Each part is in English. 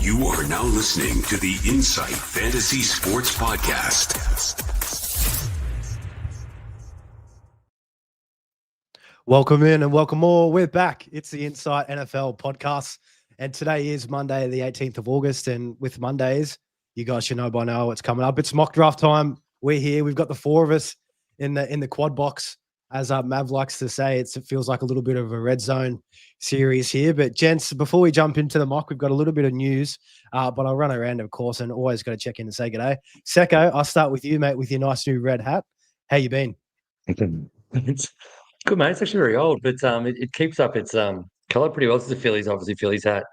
You are now listening to the Insight Fantasy Sports Podcast. Welcome in and welcome all. We're back. It's the Insight NFL Podcast. And today is Monday, the 18th of August. And with Mondays, you guys should know by now what's coming up. It's mock draft time. We're here. We've got the four of us in the quad box. As Mav likes to say, it feels like a little bit of a red zone series here. But gents, before we jump into the mock, we've got a little bit of news, but I'll run around, of course, and always got to check in and say g'day. Secko, I'll start with you, mate, with your nice new red hat. How you been? It's good, mate. It's actually very old, but it keeps up its colour pretty well. It's the Phillies, obviously. Phillies hat,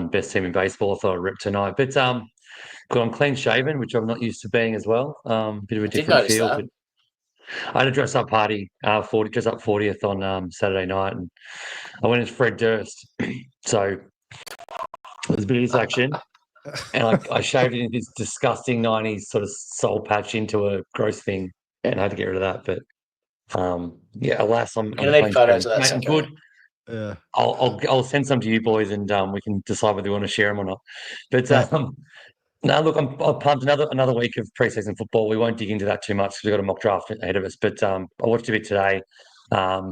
best team in baseball. I thought I'd rip tonight, but good. I'm clean shaven, which I'm not used to being as well. Bit of a different feel. But I had a dress up party, 40th on Saturday night, and I went as Fred Durst. So there's a bit of this action, and I shaved it in this disgusting 90s sort of soul patch into a gross thing, and I had to get rid of that. But yeah, alas, I'm gonna need photos of that. I'm good. I'll send some to you boys, and we can decide whether we want to share them or not. But no, look, I'm pumped. Another week of preseason football. We won't dig into that too much because we've got a mock draft ahead of us. But I watched a bit today. Yeah,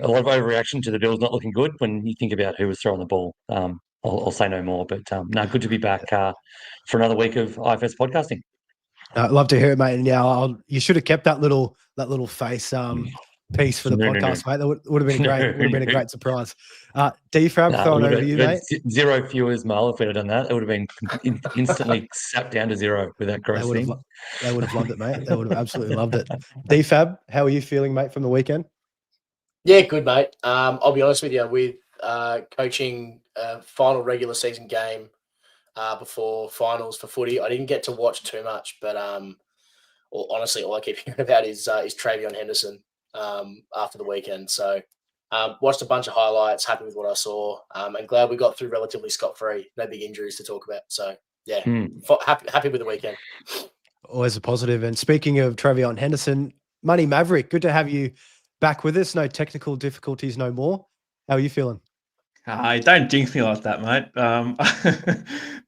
a lot of overreaction to the Bills not looking good when you think about who was throwing the ball. I'll say no more. But no, good to be back for another week of IFS podcasting. I'd love to hear it, mate. And yeah, you should have kept that little face piece for the podcast, mate. That would have been great. Would have been a great surprise. DFab, throwing over to you, mate. Zero viewers, Mal. If we'd have done that, it would have been instantly sapped down to zero with that gross thing. They would have loved it, mate. They would have absolutely loved it. DFab, how are you feeling, mate, from the weekend? Yeah, good, mate. I'll be honest with you, with coaching final regular season game before finals for footy, I didn't get to watch too much, but honestly, all I keep hearing about is Travion Henderson after the weekend. So watched a bunch of highlights, happy with what I saw, and glad we got through relatively scot-free. No big injuries to talk about. So yeah, happy with the weekend. Always a positive. And speaking of Travion Henderson, Money Maverick, good to have you back with us. No technical difficulties no more. How are you feeling? Don't jinx me like that, mate.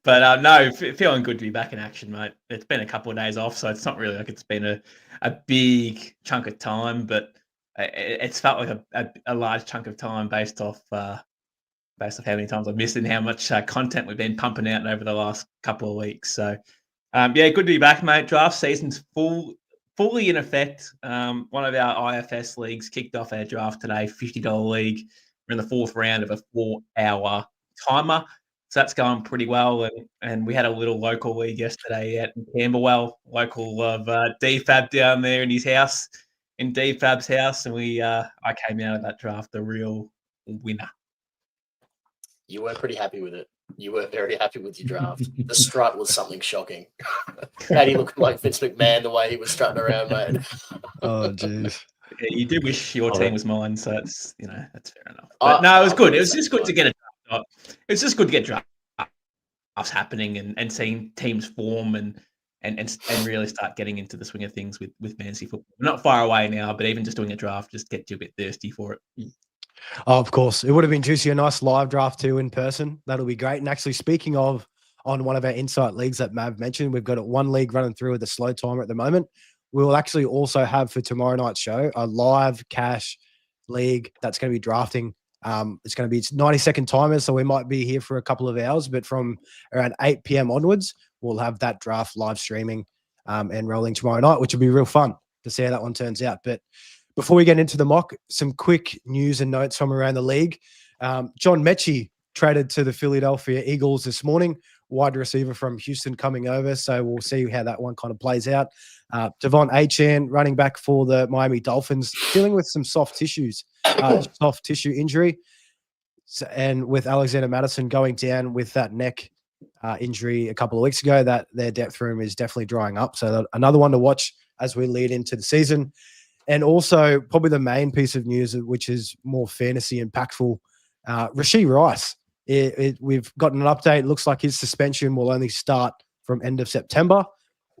But no, feeling good to be back in action, mate. It's been a couple of days off, so it's not really like it's been a big chunk of time, but it's felt like a large chunk of time based off how many times I've missed and how much content we've been pumping out over the last couple of weeks. So yeah, good to be back, mate. Draft season's fully in effect. One of our IFS leagues kicked off our draft today, $50 league. We're in the fourth round of a 4-hour timer. So that's going pretty well. And we had a little local league yesterday out in Camberwell, local of DFab down there in his house, in DFab's house. And I came out of that draft the real winner. You were pretty happy with it. You were very happy with your draft. The strut was something shocking. Had he looked like Vince McMahon the way he was strutting around, mate. Oh, jeez. Yeah, you do wish your team was mine, so that's that's fair enough. But no, it was good. It was just good to get a draft. It was just good to get drafts happening and seeing teams form and really start getting into the swing of things with fantasy football. We're not far away now, but even just doing a draft just gets you a bit thirsty for it. Oh, of course. It would have been juicy, a nice live draft too in person. That'll be great. And actually, speaking of, on one of our Insight leagues that Mav mentioned, we've got one league running through with a slow timer at the moment. We will actually also have for tomorrow night's show a live cash league that's going to be drafting. It's going to be 90-second timers, so we might be here for a couple of hours, but from around 8 p.m. onwards, we'll have that draft live streaming and rolling tomorrow night, which will be real fun to see how that one turns out. But before we get into the mock, some quick news and notes from around the league. John Mechie traded to the Philadelphia Eagles this morning, wide receiver from Houston coming over. So we'll see how that one kind of plays out. Devon Achane, running back for the Miami Dolphins, dealing with some soft tissue injury. And with Alexander Madison going down with that neck injury a couple of weeks ago, that their depth room is definitely drying up. So another one to watch as we lead into the season. And also probably the main piece of news, which is more fantasy impactful, Rashee Rice. We've gotten an update. It looks like his suspension will only start from end of September.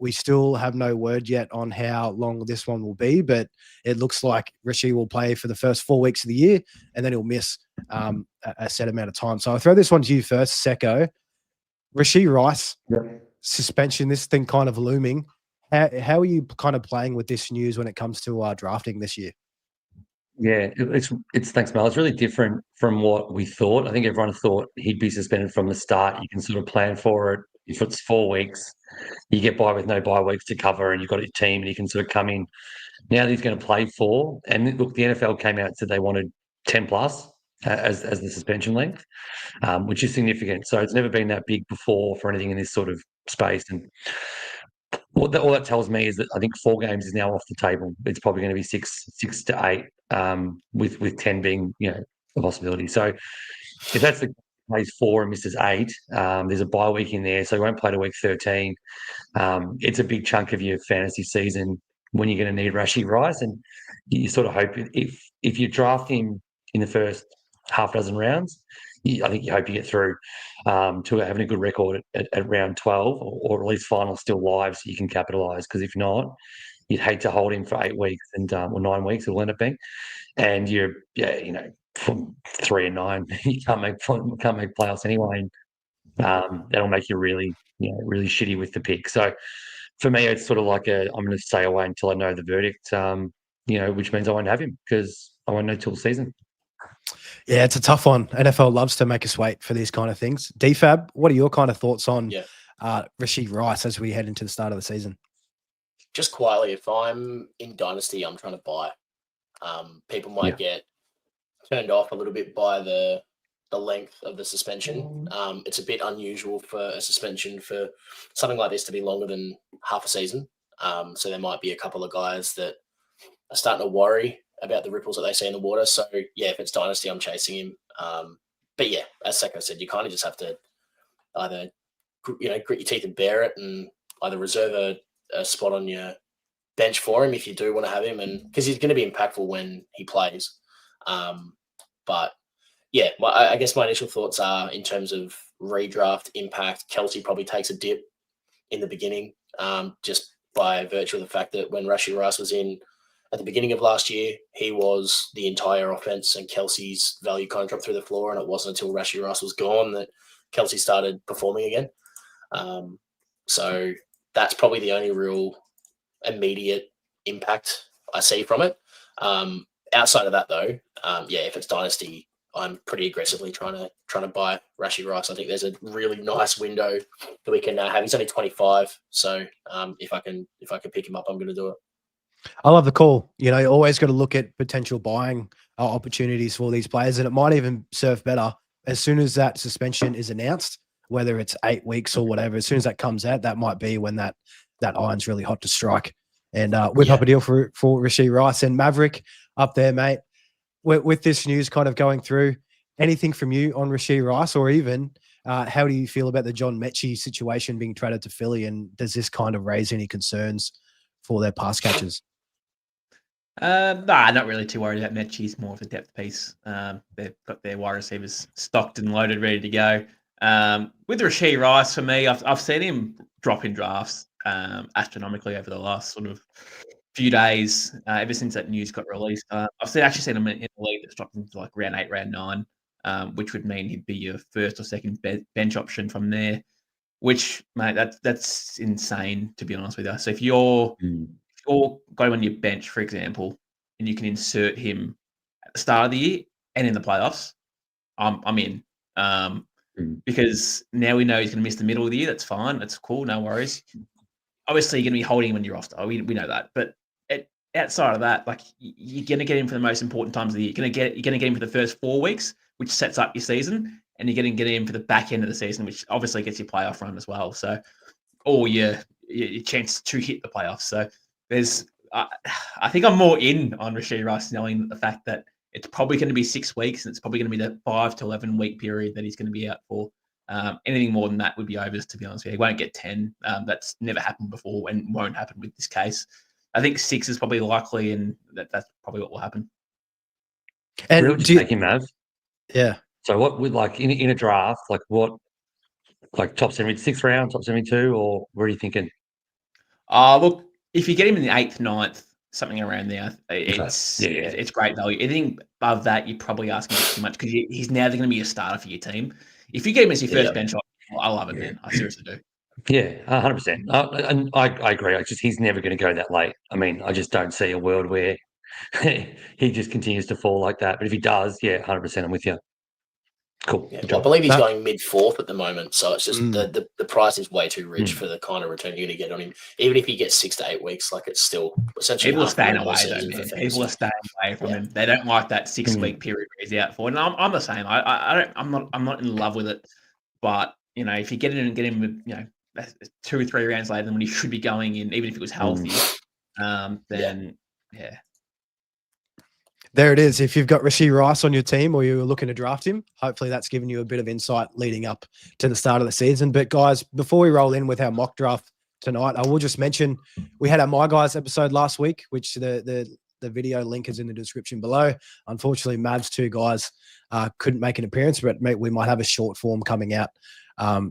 We still have no word yet on how long this one will be, but it looks like Rashee will play for the first 4 weeks of the year, and then he'll miss a set amount of time. So I'll throw this one to you first, Secko. Rashee Rice Yep. suspension, this thing kind of looming. How are you kind of playing with this news when it comes to drafting this year? Yeah, it's thanks, Mel. It's really different from what we thought. I think everyone thought he'd be suspended from the start. You can sort of plan for it. If it's 4 weeks, you get by with no bye weeks to cover, and you've got your team, and you can sort of come in. Now he's going to play 4. And look, the NFL came out and said they wanted 10 plus as the suspension length, which is significant. So it's never been that big before for anything in this sort of space. And all that tells me is that I think 4 games is now off the table. It's probably going to be 6 to 8, with 10 being a possibility. So if that's the plays 4 and misses 8, there's a bye week in there, so he won't play to week 13. It's a big chunk of your fantasy season when you're going to need Rashee Rice, and you sort of hope if you draft him in the first half dozen rounds, I think you hope you get through to having a good record at round 12, or at least final still live, so you can capitalise. Because if not, you'd hate to hold him for 8 weeks or 9 weeks. It will end up being, and you're from 3 and 9, you can't make playoffs anyway. That'll make you really shitty with the pick. So for me, it's sort of like I'm going to stay away until I know the verdict. Which means I won't have him because I won't know till the season. Yeah, it's a tough one. NFL loves to make us wait for these kind of things. DFAB, what are your kind of thoughts on Rashee Rice as we head into the start of the season? Just quietly, if I'm in Dynasty, I'm trying to buy. People might get turned off a little bit by the length of the suspension. It's a bit unusual for a suspension for something like this to be longer than half a season. So there might be a couple of guys that are starting to worry about the ripples that they see in the water. So yeah, if it's Dynasty, I'm chasing him. But yeah, as Secko said, you kind of just have to either grit your teeth and bear it, and either reserve a spot on your bench for him if you do want to have him, and because he's going to be impactful when he plays. But yeah, I guess my initial thoughts are in terms of redraft impact. Kelce probably takes a dip in the beginning, just by virtue of the fact that when Rashee Rice was in at the beginning of last year, he was the entire offense, and Kelce's value kind of dropped through the floor. And it wasn't until Rashee Rice was gone that Kelce started performing again. So that's probably the only real immediate impact I see from it. Outside of that, though, if it's Dynasty, I'm pretty aggressively trying to buy Rashee Rice. I think there's a really nice window that we can have. He's only 25, so if I can pick him up, I'm going to do it. I love the call. You always got to look at potential buying opportunities for these players, and it might even serve better as soon as that suspension is announced, whether it's 8 weeks or whatever. As soon as that comes out, that might be when that iron's really hot to strike. And whip up a deal for Rashee Rice. And Maverick up there, mate, with this news kind of going through, anything from you on Rashee Rice, or even how do you feel about the John Mechie situation being traded to Philly? And does this kind of raise any concerns for their pass catchers? Not really too worried about Mechie. He's more of a depth piece. They've got their wide receivers stocked and loaded, ready to go. With Rashee Rice, for me, I've seen him drop in drafts astronomically over the last sort of few days, ever since that news got released. I've actually seen him in a league that's dropped into like round 8, round 9, which would mean he'd be your first or second bench option from there. Which, mate, that's insane, to be honest with you. So if you're going on your bench, for example, and you can insert him at the start of the year and in the playoffs, I'm in. Because now we know he's going to miss the middle of the year. That's fine. That's cool. No worries. Obviously, you're going to be holding him on your roster. We know that. But outside of that, like, you're going to get him for the most important times of the year. You're going to get him for the first 4 weeks, which sets up your season, and you're going to get him for the back end of the season, which obviously gets your playoff run as well. So, or your chance to hit the playoffs. So there's, I think I'm more in on Rashee Rice, knowing the fact that it's probably going to be 6 weeks, and it's probably going to be the 5 to 11 week period that he's going to be out for. Anything more than that would be overs, to be honest with you. He won't get 10. That's never happened before and won't happen with this case. I think 6 is probably likely, and that's probably what will happen. And we'll just take him, Mav. Yeah. So what would, like, in a draft, like what, like top 76th round, top 72, or what are you thinking? Look, if you get him in the 8th, 9th, something around there, it's great value. Anything above that, you're probably asking too much, because he's now going to be a starter for your team. If you get him as your first bench option, I love it, man. I seriously do. Yeah, 100%. And I agree. He's never going to go that late. I mean, I just don't see a world where he just continues to fall like that. But if he does, yeah, 100%, I'm with you. Cool. Yeah, Good well, I job. believe he's going mid-4th at the moment, so it's just Mm. the price is way too rich for the kind of return you're going to get on him. Even if he gets 6 to 8 weeks, like it's still essentially People are half the staying regular away, though, season for man. fantasy. People are staying away from him. They don't like that 6-week period where he's out for. And I'm the same. I'm not in love with it. But if you get in and get him, 2 or 3 rounds later than when he should be going in, even if it was healthy, then yeah. There it is. If you've got Rashee Rice on your team or you're looking to draft him, hopefully that's given you a bit of insight leading up to the start of the season. But guys, before we roll in with our mock draft tonight, I will just mention we had our My Guys episode last week, which the video link is in the description below. Unfortunately, Mav's 2 guys couldn't make an appearance, but we might have a short form coming out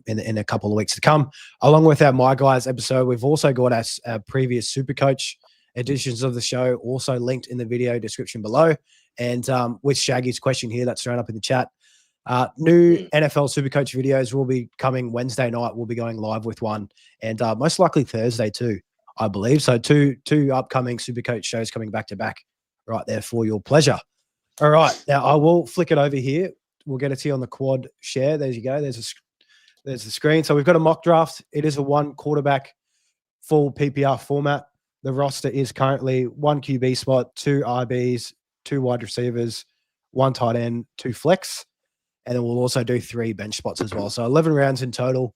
in a couple of weeks to come. Along with our My Guys episode, we've also got our previous SuperCoach editions of the show also linked in the video description below. And with Shaggy's question here that's thrown up in the chat, new NFL SuperCoach videos will be coming Wednesday night. We'll be going live with one, and most likely Thursday too, I believe. So two upcoming SuperCoach shows coming back to back right there for your pleasure. All right, now I will flick it over here. We'll get it to you on the quad share. There you go. There's the screen. So we've got a mock draft. It is a 1 quarterback full PPR format. The roster is currently 1 QB spot, 2 RBs, 2 wide receivers, 1 tight end, 2 flex, and then we'll also do 3 bench spots as well. So 11 rounds in total.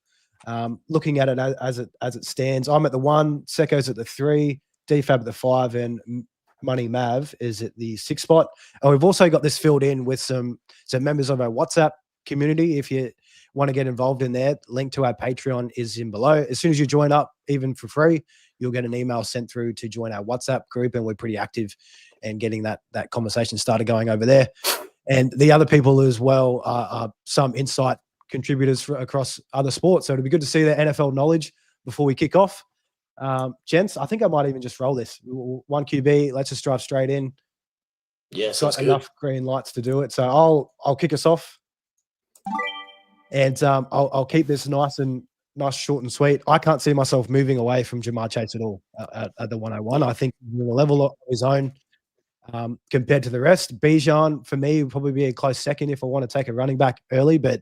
Looking at it as it stands, I'm at the 1, Secko's at the 3, DFAB at the 5, and Money Mav is at the 6 spot. And we've also got this filled in with some members of our WhatsApp community. If you want to get involved in there, link to our Patreon is in below. As soon as you join up, even for free, you'll get an email sent through to join our WhatsApp group, and we're pretty active in getting that conversation started going over there. And the other people as well are some insight contributors across other sports. So it'll be good to see their NFL knowledge before we kick off. Gents, I think I might even just roll this. 1 QB, let's just drive straight in. Yeah, got enough green lights to do it. So I'll kick us off. And I'll keep this nice, short and sweet. I can't see myself moving away from Jamar Chase at all at the 101. I think the level of his own compared to the rest. Bijan, for me, would probably be a close second if I want to take a running back early, but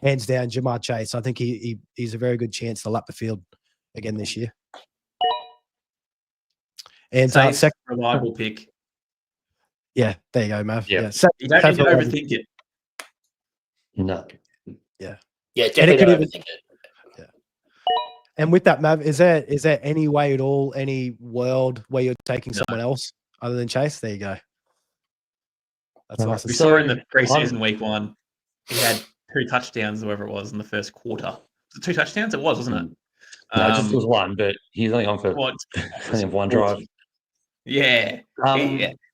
hands down, Jamar Chase. I think he's a very good chance to lap the field again this year. And second reliable pick. Yeah, there you go, Mav. Yeah. You don't need to overthink it. No. Yeah, definitely don't overthink it. Yeah. And with that, Mav, is there any way at all, any world where you're taking someone else other than Chase? There you go. That's nice. We saw in the preseason week 1, he had 2 touchdowns, whoever it was, in the first quarter. 2 touchdowns? It was, wasn't it? No, it was 1, but he's only on for only 1 drive. Yeah.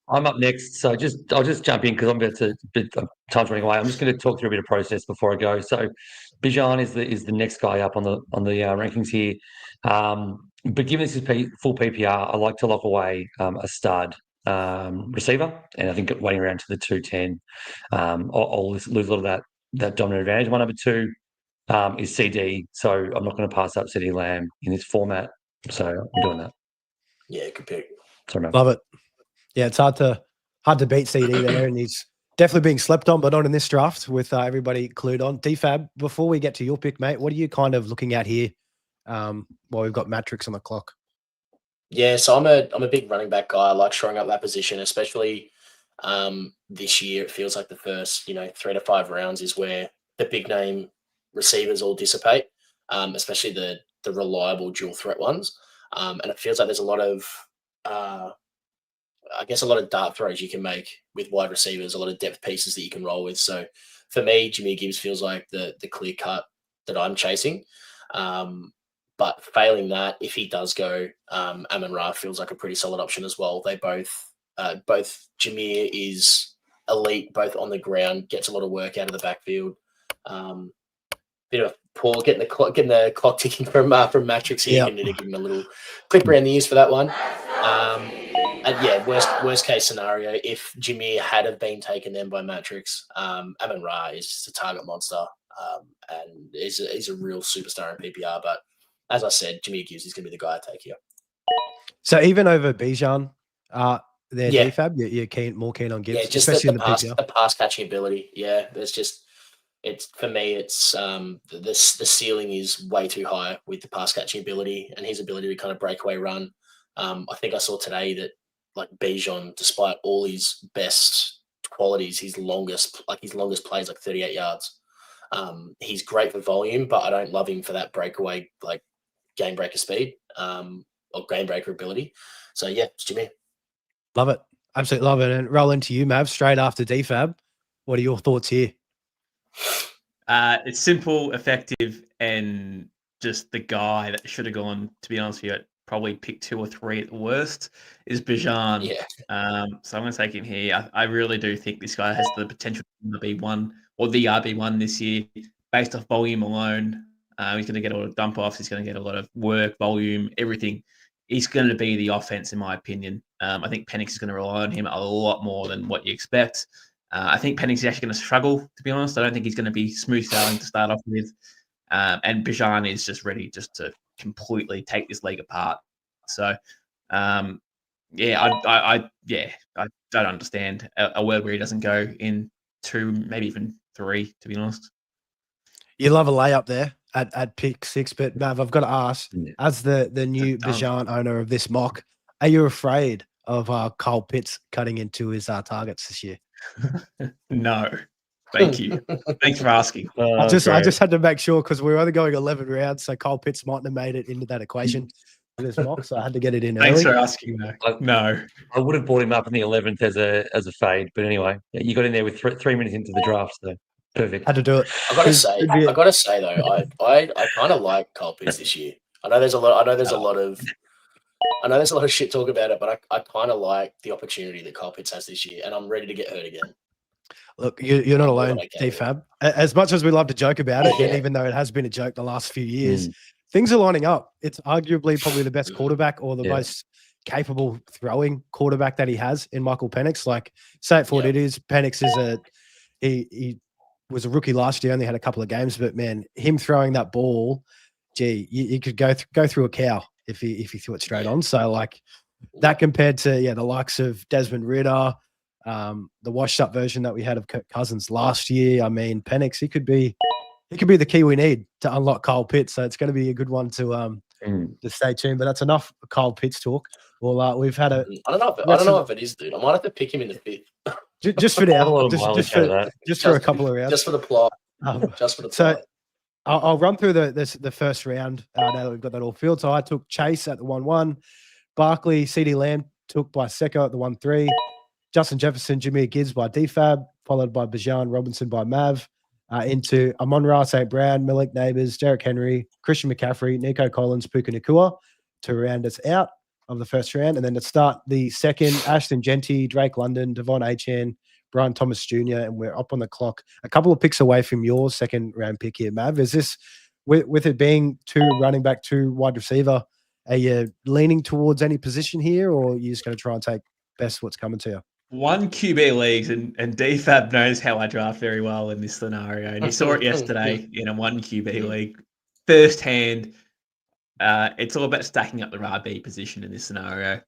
I'm up next, so I'll just jump in because I'm about to. Time's running away. I'm just going to talk through a bit of process before I go. So, Bijan is the next guy up on the rankings here. But given this is full PPR, I like to lock away a stud receiver, and I think waiting around to the 210, I'll lose a lot of that dominant advantage. My number 2 is CD, so I'm not going to pass up CD Lamb in this format. So I'm doing that. Yeah, good pick. Sorry, man. Love it. Yeah, it's hard to beat CD there, and he's definitely being slept on, but not in this draft with everybody clued on. DFAB, before we get to your pick, mate, what are you kind of looking at here while we've got Matrix on the clock? Yeah, so I'm a big running back guy. I like shoring up that position, especially this year. It feels like the first 3 to 5 rounds is where the big name receivers all dissipate, especially the reliable dual threat ones. And it feels like there's a lot of dart throws you can make with wide receivers, a lot of depth pieces that you can roll with. So for me, Jahmyr Gibbs feels like the clear cut that I'm chasing. But failing that, if he does go, Amon-Ra feels like a pretty solid option as well. They both Jahmyr is elite, both on the ground, gets a lot of work out of the backfield. Bit of poor getting the clock ticking from Matrix here. You need to give him a little clip around the ears for that one. And yeah, worst case scenario, if Jahmyr had have been taken then by Matrix, Amon-Ra is just a target monster. and he's a real superstar in PPR. But as I said, Jameer Gibbs is going to be the guy I take here. So even over Bijan, their Yeah. DFAB, you're more keen on Gibbs, Yeah, just especially the pass catching ability. Yeah, there's just for me, it's the ceiling is way too high with the pass catching ability and his ability to kind of breakaway run. I think I saw today that like Bijan, despite all his best qualities, his longest play is like 38 yards. He's great for volume, but I don't love him for that breakaway like game breaker speed or game breaker ability. So yeah, it's Jimmy. Love it. Absolutely love it. And roll into you, Mav, straight after DFAB. What are your thoughts here? It's simple, effective, and just the guy that should have gone, to be honest with you, probably pick 2 or 3 at the worst is Bijan. Yeah. So I'm going to take him here. I really do think this guy has the potential to be one or the RB1 this year based off volume alone. He's going to get a lot of dump offs. He's going to get a lot of work, volume, everything. He's going to be the offense, in my opinion. I think Penix is going to rely on him a lot more than what you expect. I think Penix is actually going to struggle, to be honest. I don't think he's going to be smooth sailing to start off with. And Bijan is just ready just to completely take this league apart. So, I don't understand a world where he doesn't go in 2, maybe even 3, to be honest. You love a layup there at pick 6, but Mav, I've got to ask, as the new Bijan owner of this mock, are you afraid of Kyle Pitts cutting into his targets this year? No, thank you. Thanks for asking. I just had to make sure because we're only going 11 rounds, so Kyle Pitts mightn't have made it into that equation for this mock, so I had to get it in early. Thanks for asking, though. No, I would have brought him up in the 11th as a fade, but anyway, you got in there with 3 minutes into the draft, so perfect. Had to do it. I gotta say though, I kind of like Kyle Pitts this year. I know there's a lot of shit talk about it, but I kind of like the opportunity that Kyle Pitts has this year, and I'm ready to get hurt again. Look, you're not alone, DFAB. As much as we love to joke about it, and even though it has been a joke the last few years, things are lining up. It's arguably probably the best quarterback or the most capable throwing quarterback that he has in Michael Penix. Like, say it for what it is. Penix is he was a rookie last year, only had a couple of games, but man, him throwing that ball, gee, you could go through a cow if he threw it straight on. So like that compared to the likes of Desmond Ridder, the washed up version that we had of Kirk Cousins last year. I mean, Penix, he could be the key we need to unlock Kyle Pitts. So it's going to be a good one to stay tuned. But that's enough Kyle Pitts talk. Well, we've had a. I don't know if it is, dude. I might have to pick him in the 5th. Just for now, just for a couple of rounds, just for the plot. So I'll run through the first round now that we've got that all filled. So I took Chase at the 1-1, Barkley, CD Lamb took by Secko at the 1-3, Justin Jefferson, Jameer Gibbs by DFAB, followed by Bijan Robinson by Mav, into Amon-Ra St. Brown, Malik Neighbors, Derrick Henry, Christian McCaffrey, Nico Collins, Puka Nacua to round us out of the first round. And then to start the second, Ashton Genty, Drake London, Devon Achane, Brian Thomas Jr., and we're up on the clock. A couple of picks away from your second round pick here, Mav. Is this, with it being 2 running back, 2 wide receiver, are you leaning towards any position here, or are you just going to try and take best what's coming to you? 1 QB leagues, and DFAB knows how I draft very well in this scenario. And you saw it yesterday in a 1 QB league. Firsthand, it's all about stacking up the RB position in this scenario.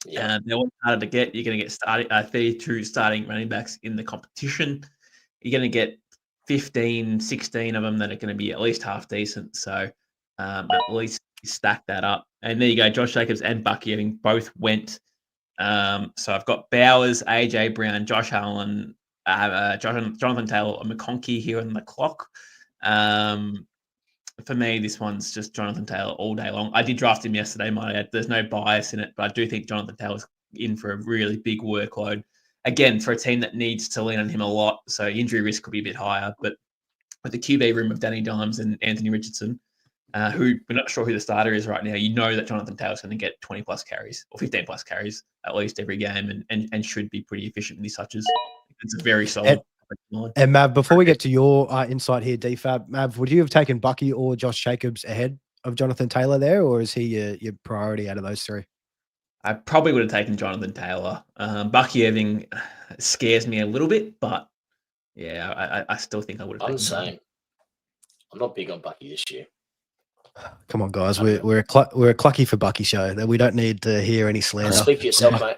They're all harder to get. You're going to get 32 starting running backs in the competition. You're going to get 15, 16 of them that are going to be at least half decent. So at least stack that up. And there you go. Josh Jacobs and Bucky having both went. So I've got Bowers, AJ Brown, Josh Allen, Jonathan Taylor, and McConkey here on the clock. For me, this one's just Jonathan Taylor all day long. I did draft him yesterday, might add. There's no bias in it, but I do think Jonathan Taylor's in for a really big workload. Again, for a team that needs to lean on him a lot, so injury risk could be a bit higher. But with the QB room of Danny Dimes and Anthony Richardson, who we're not sure who the starter is right now, you know that Jonathan Taylor's going to get 20-plus carries or 15-plus carries at least every game and should be pretty efficient with his touches. It's a very solid. And Mav, before we get to your insight here, DFAB, Mav, would you have taken Bucky or Josh Jacobs ahead of Jonathan Taylor there, or is he your priority out of those 3? I probably would have taken Jonathan Taylor. Bucky Irving scares me a little bit, but yeah, I still think I would have taken I'm the same. I'm not big on Bucky this year. Come on, guys. We're a Clucky for Bucky show. That we don't need to hear any slander. Speak for yourself, mate.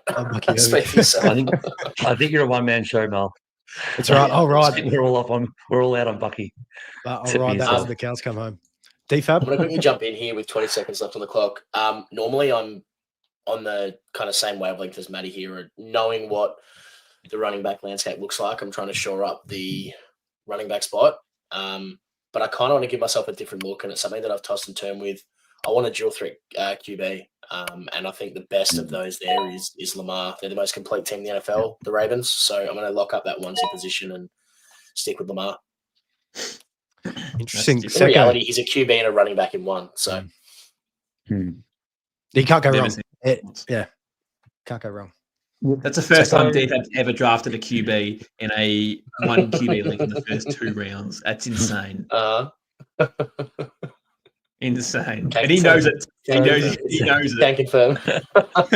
Speak for yourself. I think you're a one-man show, Mal. That's right. All right. We're all out on Bucky. I'll ride that until the cows come home. DFAB? I'm going to quickly jump in here with 20 seconds left on the clock. Normally, I'm on the kind of same wavelength as Matty here, knowing what the running back landscape looks like. I'm trying to shore up the running back spot. But I kind of want to give myself a different look, and it's something that I've tossed and turned with. I want a dual threat QB, and I think the best of those there is Lamar. They're the most complete team in the NFL, the Ravens. So I'm going to lock up that onesie position and stick with Lamar. Interesting. In reality, he's a QB and a running back in one. So you can't go wrong. Can't go wrong. That's the first time DFAB's ever drafted a QB in a one QB league in the first 2 rounds. That's insane. Insane. And he knows it. He knows it. Can't confirm. But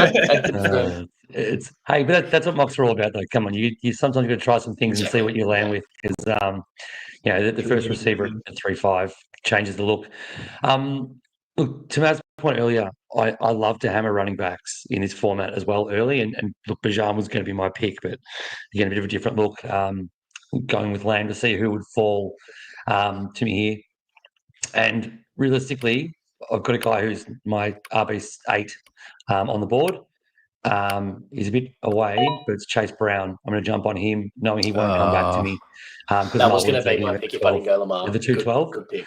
that's what mocks are all about, though. Come on, you sometimes got to try some things and see what you land with, because the first receiver at 3.5 changes the look. Look, to Matt's point earlier, I love to hammer running backs in this format as well early, and look, Bijan was going to be my pick, but again, a bit of a different look. Going with Lamb to see who would fall to me here, and realistically, I've got a guy who's my RB8 on the board. He's a bit away, but it's Chase Brown. I'm going to jump on him, knowing he won't come back to me. That was going to be my pick if I didn't go Lamar. The 212? Good pick.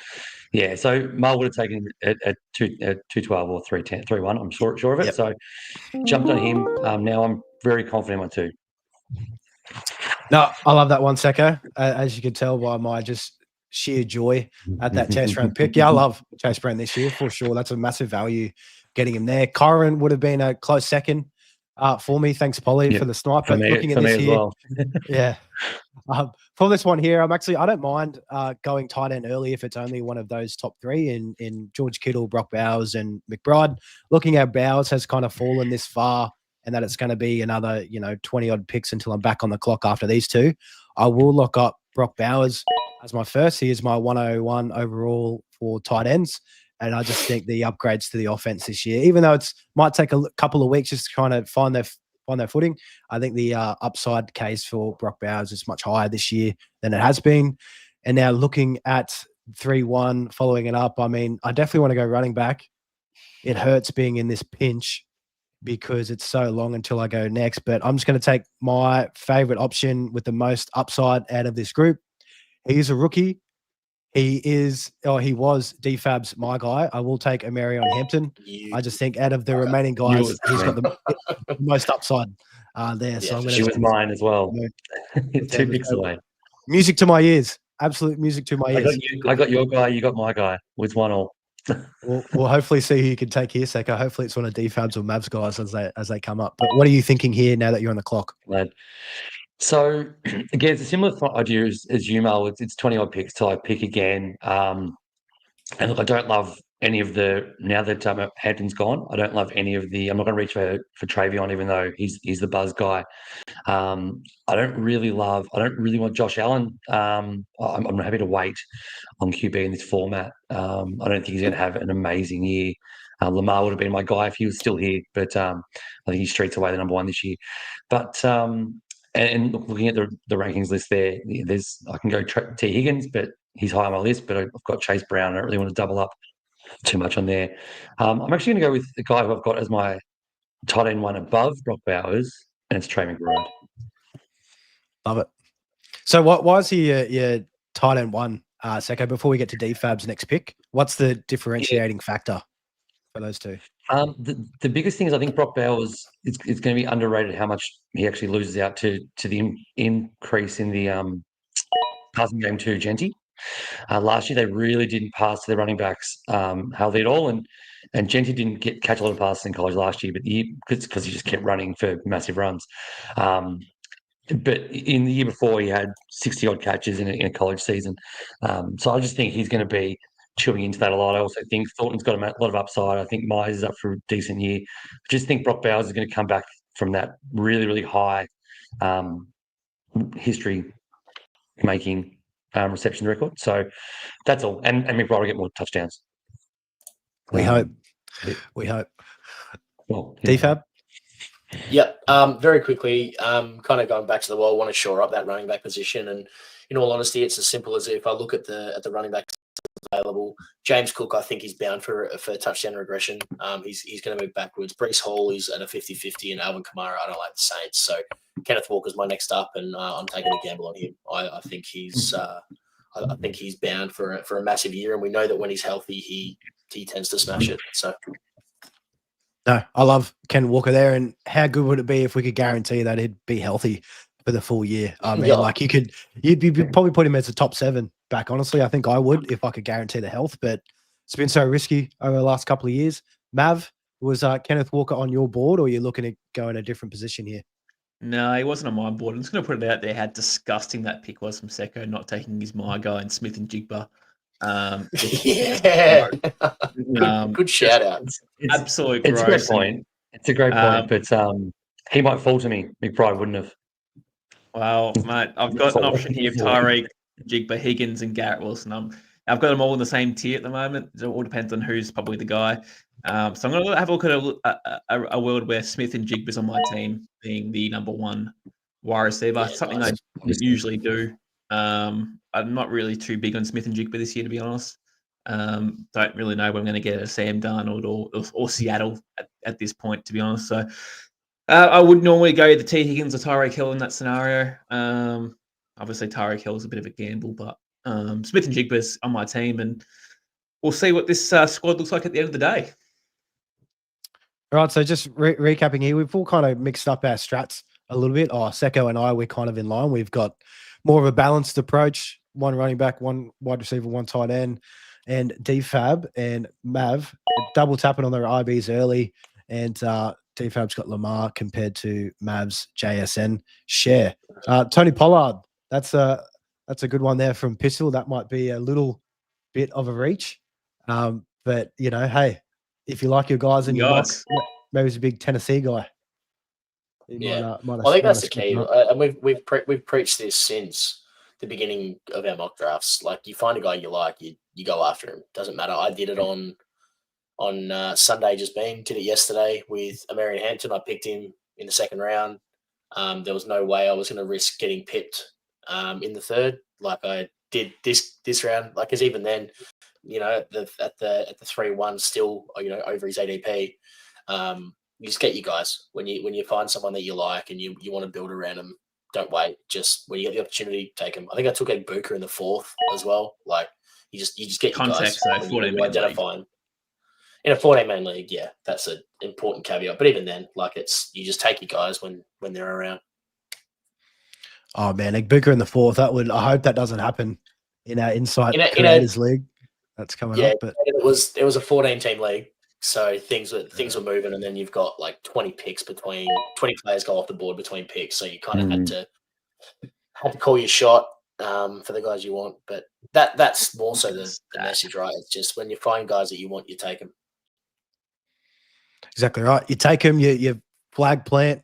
Yeah, so Mal would have taken him at 212 or 310, 3-1. I'm sure of it. Yep. So jumped on him. Now I'm very confident on 2. No, I love that one, Secko. As you can tell by my just sheer joy at that Chase Brown pick. Yeah, I love Chase Brown this year for sure. That's a massive value getting him there. Kyron would have been a close second for me. Thanks, Polly, for the snipe. But looking at this here, for this one here, I don't mind going tight end early if it's only one of those top 3 in George Kittle, Brock Bowers, and McBride. Looking at Bowers has kind of fallen this far, and that it's going to be another 20 odd picks until I'm back on the clock after these 2. I will lock up Brock Bowers as my first. He is my 101 overall for tight ends. And I just think the upgrades to the offense this year, even though it might take a couple of weeks just trying to find their footing, I think the upside case for Brock Bowers is much higher this year than it has been. And now looking at 3-1, following it up, I mean, I definitely want to go running back. It hurts being in this pinch because it's so long until I go next, but I'm just going to take my favorite option with the most upside out of this group. He is a rookie. He was DFAB's my guy. I will take Amarion Hampton. I just think out of the remaining guys, he's got the most upside there. Yeah, so I'm she was mine as well. 2 picks away. Music to my ears. Absolute music to my ears. I got your guy. You got my guy. It's 1-1. We'll hopefully see who you can take here, Secko. Hopefully it's one of DFAB's or Mavs guys as they come up. But what are you thinking here now that you're on the clock? Glad. So, again, it's a similar idea as you, Mal. It's 20-odd picks till I pick again. And look, I don't love any of now that Hampton's gone, I don't love any of I'm not going to reach for Travion, even though he's the buzz guy. I don't really want Josh Allen. I'm happy to wait on QB in this format. I don't think he's going to have an amazing year. Lamar would have been my guy if he was still here, but I think he streaks away the number 1 this year. But and looking at the rankings list there's I can go T. Higgins, but he's high on my list. But I've got Chase Brown. I don't really want to double up too much on there. I'm actually going to go with the guy who I've got as my tight end 1 above Brock Bowers, and it's Trey McBride. Love it. So why is he your tight end 1, Secko? Before we get to DFAB's next pick, what's the differentiating factor for those 2? The biggest thing is I think Brock Bowers it's going to be underrated how much he actually loses out to the increase in the passing game to Genty. Last year they really didn't pass to their running backs hardly at all, and Genty didn't catch a lot of passes in college last year, but because he just kept running for massive runs. But in the year before, he had 60-odd catches in a college season. So I just think he's going to be chewing into that a lot. I also think Thornton's got a lot of upside. I think Myers is up for a decent year. I just think Brock Bowers is going to come back from that really, really high history-making reception record. So that's all. And McBride will get more touchdowns. We hope. Yeah. We hope. Well, DFAB? Yep. Very quickly, kind of going back to the wall, I want to shore up that running back position. And in all honesty, it's as simple as if I look at the running backs available, James Cook, I think he's bound for touchdown regression. He's going to move backwards. Breece Hall is at a 50-50, and Alvin Kamara, I don't like the Saints. So Kenneth Walker's my next up, and I'm taking a gamble on him. I think he's bound for a massive year, and we know that when he's healthy, he tends to smash it. So. No, I love Ken Walker there. And how good would it be if we could guarantee that he'd be healthy for the full year? I mean, like you'd probably put him as a top 7 back. Honestly, I think I would if I could guarantee the health, but it's been so risky over the last couple of years. Mav, was Kenneth Walker on your board, or are you looking to go in a different position here? No, he wasn't on my board. I'm just going to put it out there how disgusting that pick was from Secko, not taking his Margo and Smith and Jigba. Yeah. Good shout out. Absolute it's gross. a great point. It's a great point, but he might fall to me. McBride wouldn't have. Well, mate, I've got an option here of Tyreek, Jigba, Higgins, and Garrett Wilson. I've got them all in the same tier at the moment. It all depends on who's probably the guy. So I'm going to have a look at a world where Smith and Jigba's on my team being the number 1 wide receiver. Something I usually do. I'm not really too big on Smith and Jigba this year, to be honest. Don't really know when I'm going to get a Sam Darnold or Seattle at this point, to be honest. So I would normally go either T. Higgins or Tyreek Hill in that scenario. Obviously, Tyreek Hill is a bit of a gamble, but Smith and Jigba's on my team, and we'll see what this squad looks like at the end of the day. All right, so just recapping here, we've all kind of mixed up our strats a little bit. Secko and I, we're kind of in line. We've got more of a balanced approach, 1 running back, 1 wide receiver, 1 tight end, and DFAB and Mav double tapping on their IBs early, and DFAB's got Lamar compared to Mav's JSN share. Tony Pollard, that's a good one there from Pistol. That might be a little bit of a reach, but hey, if you like your guys in your mock, maybe he's a big Tennessee guy. I think that's the key, and we've preached this since the beginning of our mock drafts. Like, you find a guy you like, you go after him. Doesn't matter. I did it on Sunday, did it yesterday with Amarian Hampton. I picked him in the 2nd round. There was no way I was going to risk getting pipped in the 3rd, like I did this round. Like, because even then, at the 3-1, still over his ADP. You just get you guys when you find someone that you like and you want to build around them. Don't wait. Just when you get the opportunity, take them. I think I took a Booker in the 4th as well. Like, you just get context. You guys. So 14 man league. In a 14-man league, yeah, that's an important caveat. But even then, like, you just take your guys when they're around. Oh man, a Booker in the 4th. I hope that doesn't happen in our Insight Creators League. That's coming up. But it was a 14-team league. So things were moving, and then you've got like 20 players go off the board between picks. So you kind of had to call your shot for the guys you want. But that's more so the message, right? It's just when you find guys that you want, you take them. Exactly right. You take them, you flag plant,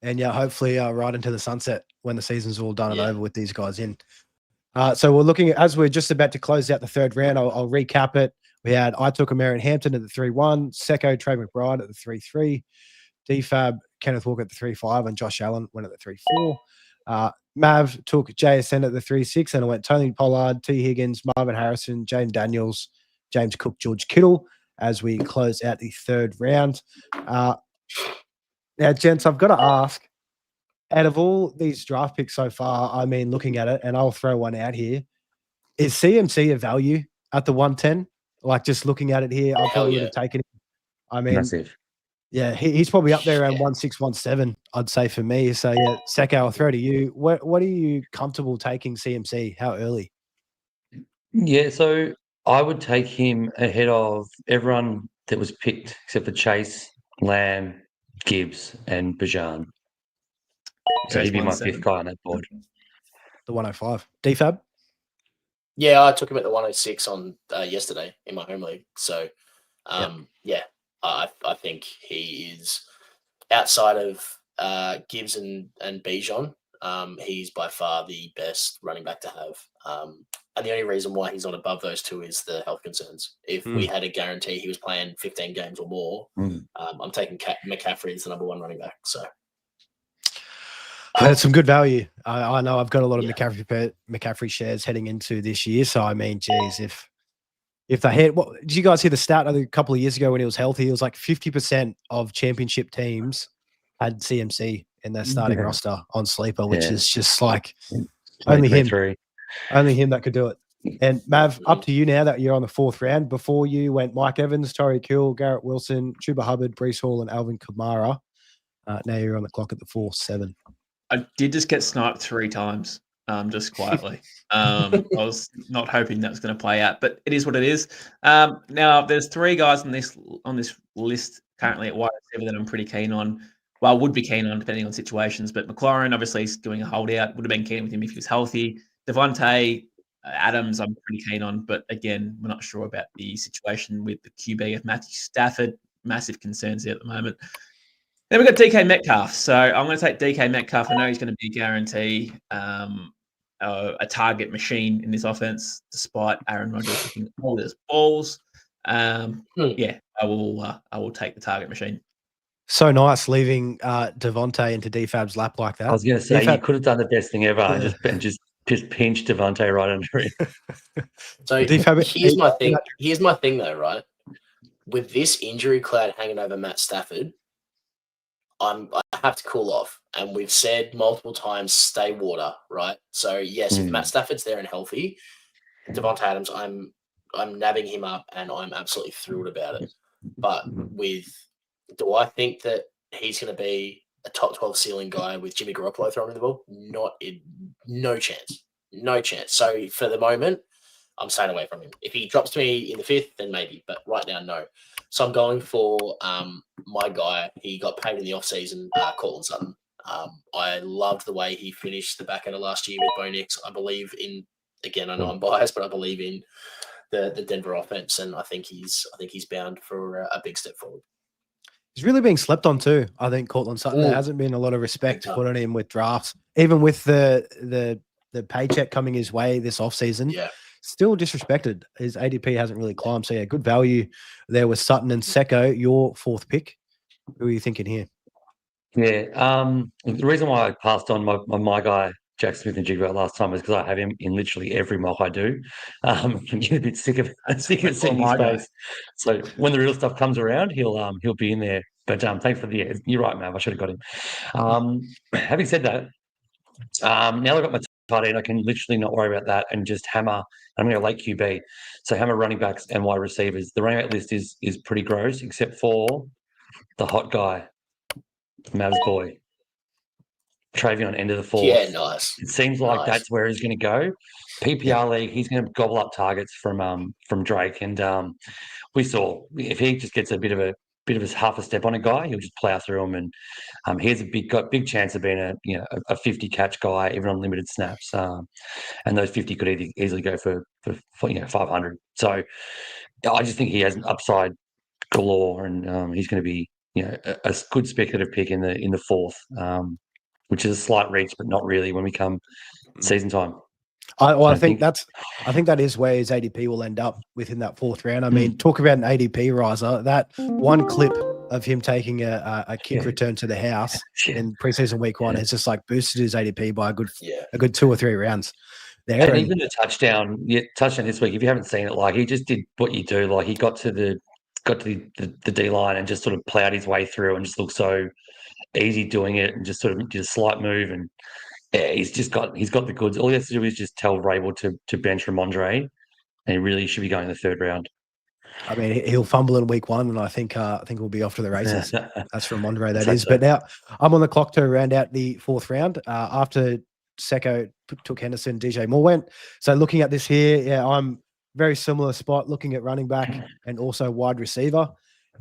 and hopefully right into the sunset when the season's all done and over with these guys in. So we're looking at, as we're just about to close out the 3rd round, I'll recap it. I took Amarian Hampton at the 3-1, Secko, Trey McBride at the 3-3, DFAB, Kenneth Walker at the 3-5, and Josh Allen went at the 3-4. Mav took JSN at the 3-6, and I went Tony Pollard, T. Higgins, Marvin Harrison, James Daniels, James Cook, George Kittle as we close out the 3rd round. Now, gents, I've got to ask, out of all these draft picks so far, I mean, looking at it, and I'll throw one out here, is CMC a value at the 110? Like, just looking at it here, I probably would have taken him. I mean, massive. Yeah, he's probably up there around 1.6, 1.7, I'd say for me. So, yeah, Secko, I'll throw to you. What are you comfortable taking CMC? How early? Yeah, so I would take him ahead of everyone that was picked except for Chase, Lamb, Gibbs, and Bajan. So he'd be my 5th guy on that board. The 105. DFAB? Yeah, I took him at the 106 on yesterday in my home league. So, I think he is outside of Gibbs and Bijan. He's by far the best running back to have. And the only reason why he's not above those two is the health concerns. If we had a guarantee he was playing 15 games or more, I'm taking McCaffrey as the number one running back. So that's some good value. I know I've got a lot of McCaffrey shares heading into this year. So I mean, geez, if they hit, did you guys hear the stat a couple of years ago when he was healthy? It was like 50% of championship teams had CMC in their starting roster on sleeper, which is just like only him that could do it. And Mav, up to you now that you're on the fourth round. Before you went Mike Evans, Tyreek Hill, Garrett Wilson, Chuba Hubbard, Breece Hall, and Alvin Kamara. Now you're on the clock at the 4-7. I did just get sniped 3 times, just quietly. I was not hoping that was going to play out, but it is what it is. Now, there's 3 guys on this list currently at wide receiver that I'm pretty keen on. Well, would be keen on depending on situations, but McLaurin obviously is doing a holdout. Would have been keen with him if he was healthy. Devontae Adams, I'm pretty keen on, but again, we're not sure about the situation with the QB of Matthew Stafford. Massive concerns there at the moment. Then we've got DK Metcalf. So I'm going to take DK Metcalf. I know he's going to be a guarantee, a target machine in this offense, despite Aaron Rodgers looking all his balls. Yeah, I will take the target machine. So nice leaving Devontae into DFAB's lap like that. I was going to say, you could have done the best thing ever and just pinched Devontae right under it. So here's my thing. Here's my thing, though, right? With this injury cloud hanging over Matt Stafford, I have to cool off. And we've said multiple times, stay water, right? So, yes, if Matt Stafford's there and healthy, Devontae Adams, I'm nabbing him up and I'm absolutely thrilled about it. But do I think that he's going to be a top 12 ceiling guy with Jimmy Garoppolo throwing the ball? No chance. No chance. So for the moment, I'm staying away from him. If he drops to me in the 5th, then maybe. But right now, no. So I'm going for my guy. He got paid in the offseason, Cortland Sutton. I loved the way he finished the back end of last year with Bo Nix. I believe in, again, I know I'm biased, but I believe in the Denver offense, and I think he's bound for a big step forward. He's really being slept on too. I think Cortland Sutton. There hasn't been a lot of respect put on him with drafts, even with the paycheck coming his way this offseason. Yeah, still disrespected. His ADP hasn't really climbed. So yeah, good value there with Sutton and Secko. Your 4th pick. Who are you thinking here? Yeah, the reason why I passed on my guy Jack Smith and Jigba last time is because I have him in literally every mock I do. I'm getting a bit sick of seeing his face. So when the real stuff comes around, he'll be in there. But thanks for you're right, Mav. I should have got him. Having said that, now I've got my tight end, I can literally not worry about that and just hammer. I'm going to late QB, so hammer running backs and wide receivers. The running back list is pretty gross, except for the hot guy, Mav's boy. Travion end of the 4th. Yeah, nice. It seems like that's where he's going to go. PPR league, he's going to gobble up targets from Drake, and we saw if he just gets a bit of a half a step on a guy, he'll just plow through him, and he's got big chance of being a 50 catch guy even on limited snaps, and those 50 could easily go for 500. So I just think he has an upside galore, and he's going to be a good speculative pick in the 4th. Which is a slight reach, but not really when we come season time. I think that is where his ADP will end up within that 4th round. I mean, talk about an ADP riser. That one clip of him taking a kick return to the house in preseason week 1 has just like boosted his ADP by a good 2 or 3 rounds there. And even the touchdown this week, if you haven't seen it, like he just did what you do. Like he got to the D line and just sort of plowed his way through and just looked so easy doing it, and just sort of did a slight move, and he's got the goods. All he has to do is just tell Rabel to bench Ramondre, and he really should be going in the 3rd round. I mean, he'll fumble in week 1, and I think we'll be off to the races. That's Ramondre, that is. So. But now I'm on the clock to round out the 4th round. After Secko took Henderson, DJ Moore went. So looking at this here, I'm very similar spot, looking at running back and also wide receiver.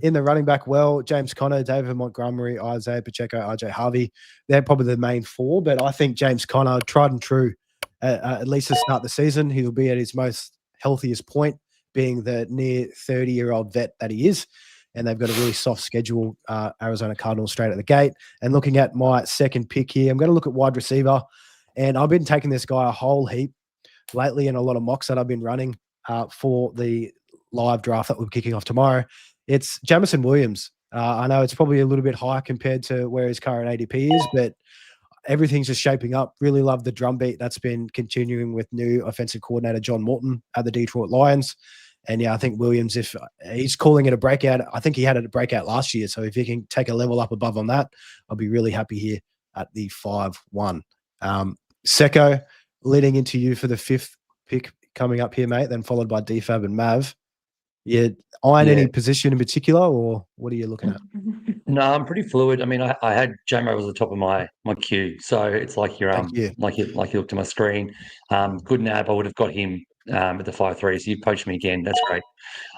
In the running back, James Conner, David Montgomery, Isaiah Pacheco, RJ Harvey. They're probably the main 4, but I think James Conner, tried and true, at least to start the season, he'll be at his most healthiest point, being the near 30-year-old vet that he is. and they've got a really soft schedule, Arizona Cardinals straight at the gate. And looking at my second pick here, I'm going to look at wide receiver, and I've been taking this guy a whole heap lately in a lot of mocks that I've been running for the live draft that we're kicking off tomorrow. It's Jamison Williams. I know it's probably a little bit high compared to where his current ADP is, but everything's just shaping up. Really love the drumbeat that's been continuing with new offensive coordinator John Morton at the Detroit Lions. And yeah, I think Williams, if he's calling it a breakout, I think he had a breakout last year. So if he can take a level up above on that, I'll be really happy here at the 5-1. Secko, leading into you for the 5th pick coming up here, mate, then followed by DFAB and Mav. You eyeing any position in particular, or what are you looking at? No, I'm pretty fluid. I mean, I had J-Mo was the top of my queue, so it's like you're like you looked at my screen. Good nab. I would have got him at the 5-3. So you poached me again. That's great.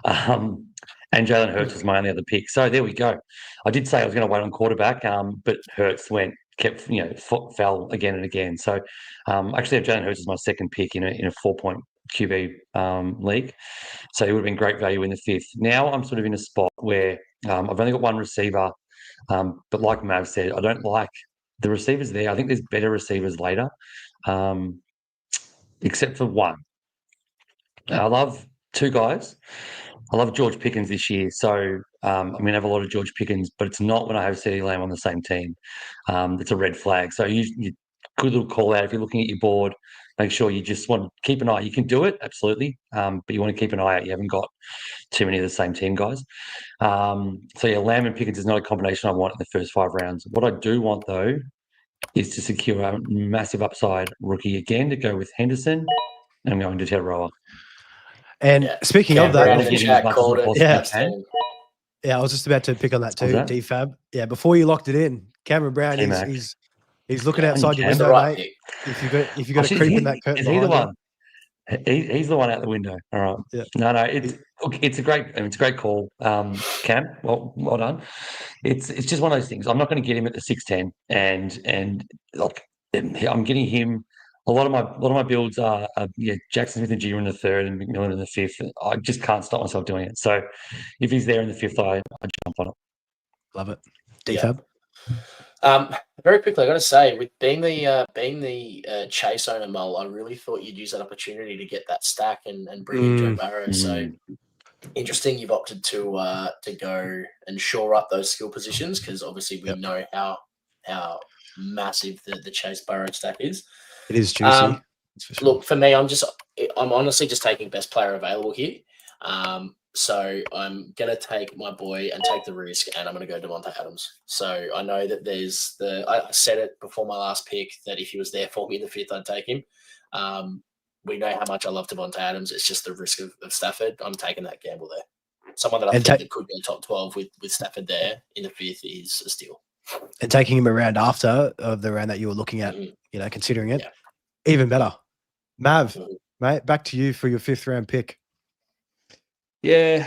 And Jalen Hurts was my only other pick. So there we go. I did say I was going to wait on quarterback, but Hurts fell again and again. So actually, Jalen Hurts is my second pick in a 4-point QB league. So it would have been great value in the 5th. Now I'm sort of in a spot where I've only got one receiver, but like Mav said, I don't like the receivers there. I think there's better receivers later, except for one. I love 2 guys. I love George Pickens this year. So I'm going to have a lot of George Pickens, but it's not when I have CeeDee Lamb on the same team. It's a red flag. So you good little call out if you're looking at your board. Make sure you just want to keep an eye. You can do it, absolutely, but you want to keep an eye out. You haven't got too many of the same team guys. So yeah, Lamb and Pickens is not a combination I want in the first 5 rounds. What I do want, though, is to secure a massive upside rookie again to go with Henderson, and I'm going to Teteroa. And speaking of that, I was just about to pick on that too, DFAB. Yeah, before you locked it in, Cameron Brown he's looking outside your window, mate. If you got a creep in that curtain, is he the one? He's the one out the window. All right. Yeah. No, it's a great call, Cam. Well done. It's just one of those things. I'm not going to get him at the 6'10", and look, I'm getting him. A lot of my builds are Jackson Smith and Jr. in the 3rd and McMillan in the 5th. I just can't stop myself doing it. So if he's there in the 5th, I jump on it. Love it. DFAB. Very quickly, I got to say, with being the Chase owner, Mull, I really thought you'd use that opportunity to get that stack and bring in Joe Burrow. So interesting, you've opted to go and shore up those skill positions, because obviously we know how massive the Chase Burrow stack is. It is juicy. Look, for me, I'm honestly just taking best player available here. So I'm going to take my boy and take the risk, and I'm going to go Devontae Adams. So I know that I said it before my last pick that if he was there for me in the 5th, I'd take him. We know how much I love Devontae Adams. It's just the risk of Stafford. I'm taking that gamble there. Someone that I think that could be top 12 with Stafford there in the 5th is a steal. And taking him around after of the round that you were looking at, considering it, even better. Mav, mate, back to you for your 5th round pick. Yeah,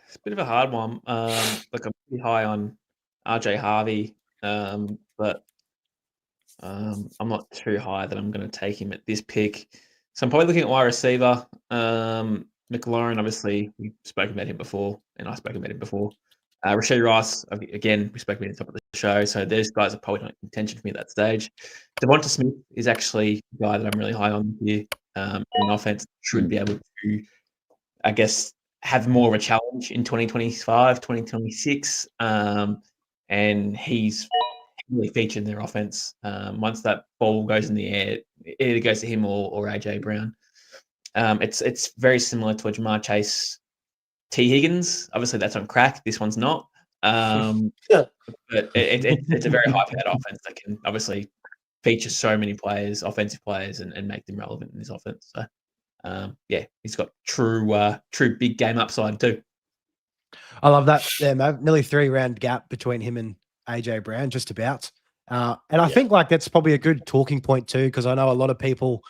it's a bit of a hard one. Like I'm pretty high on RJ Harvey, but I'm not too high that I'm going to take him at this pick. So I'm probably looking at wide receiver. McLaurin, obviously, we've spoken about him before, and I spoke about him before. Rashee Rice, again, we spoke about him at the top of the show. So those guys are probably not in contention for me at that stage. Devonta Smith is actually a guy that I'm really high on here. In offense, should be able to, I guess, have more of a challenge in 2025, 2026. And he's really featured in their offense. Once that ball goes in the air, it either goes to him or AJ Brown. It's very similar to a Jamar Chase, T. Higgins. Obviously, that's on crack. This one's not. But it's a very high-powered offense that can obviously feature so many players, offensive players, and make them relevant in this offense. So, he's got true big game upside too. I love that. Yeah, Mav, nearly 3-round gap between him and AJ Brown, just about. And I think that's probably a good talking point too, because I know a lot of people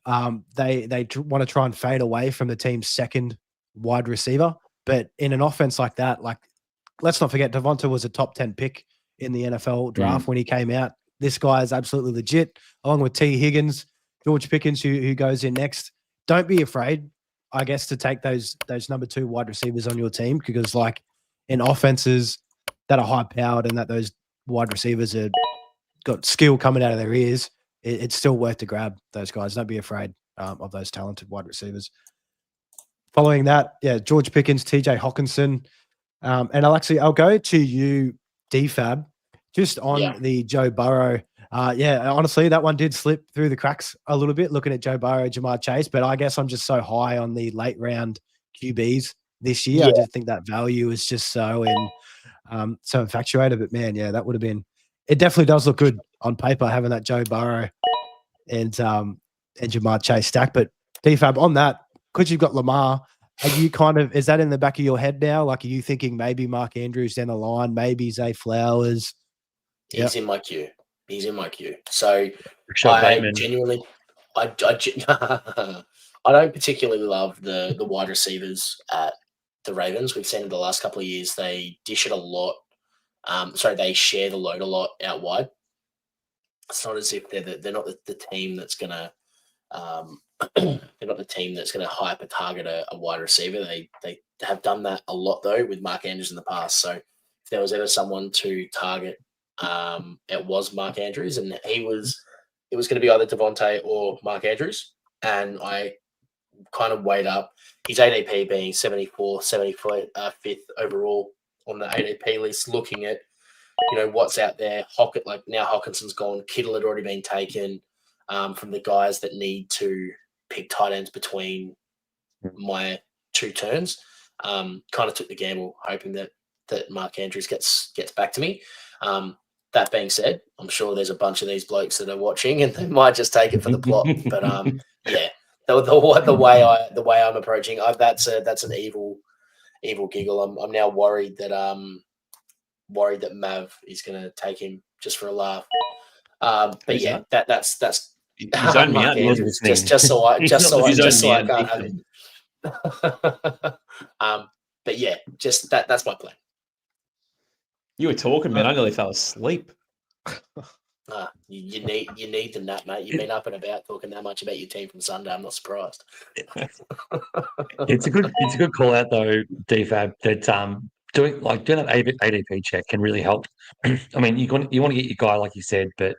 they want to try and fade away from the team's second wide receiver, but in an offense like that, let's not forget Devonta was a top 10 pick in the NFL draft when he came out. This guy is absolutely legit, along with T. Higgins, George Pickens, who goes in next. Don't be afraid. I guess, to take those number 2 wide receivers on your team, because like in offenses that are high powered and that those wide receivers are got skill coming out of their ears, it's still worth to grab those guys. Don't be afraid of those talented wide receivers. Following that, yeah, George Pickens, TJ Hawkinson. And I'll go to you, DFAB, just on the Joe Burrow. Honestly, that one did slip through the cracks a little bit looking at Joe Burrow, Jamar Chase, but I guess I'm just so high on the late round QBs this year. Yeah. I just think that value is just so infatuated. But man, yeah, that would have been. It definitely does look good on paper having that Joe Burrow and Jamar Chase stack. But DFAB on that, because you've got Lamar. Are you is that in the back of your head now? Like, are you thinking maybe Mark Andrews down the line, maybe Zay Flowers? He's in my queue. He's in my queue. So Bateman. I don't particularly love the wide receivers at the Ravens. We've seen in the last couple of years they dish it a lot. They share the load a lot out wide. It's not as if they're not the team that's gonna they're not the team that's going to hyper target a wide receiver. They have done that a lot though with Mark Andrews in the past. So if there was ever someone to target, it was Mark Andrews, and it was going to be either Devontae or Mark Andrews. And I kind of weighed up his ADP being 74th, 75th overall on the ADP list, looking at what's out there. Now Hawkinson's gone, Kittle had already been taken. From the guys that need to pick tight ends between my 2 turns, kind of took the gamble, hoping that Mark Andrews gets back to me. That being said, I'm sure there's a bunch of these blokes that are watching and they might just take it for the plot. But yeah, the way I'm approaching, that's an evil giggle. I'm now worried that Mav is going to take him just for a laugh. But yeah, that's He's zoned me out. Just so I can't have it. But yeah, just that's my plan. You were talking, man. I nearly fell asleep. You need the nap, mate. You've been up and about talking that much about your team from Sunday. I'm not surprised. It's a good call out though, DFAB, that doing that ADP check can really help. I mean, you want to get your guy like you said, but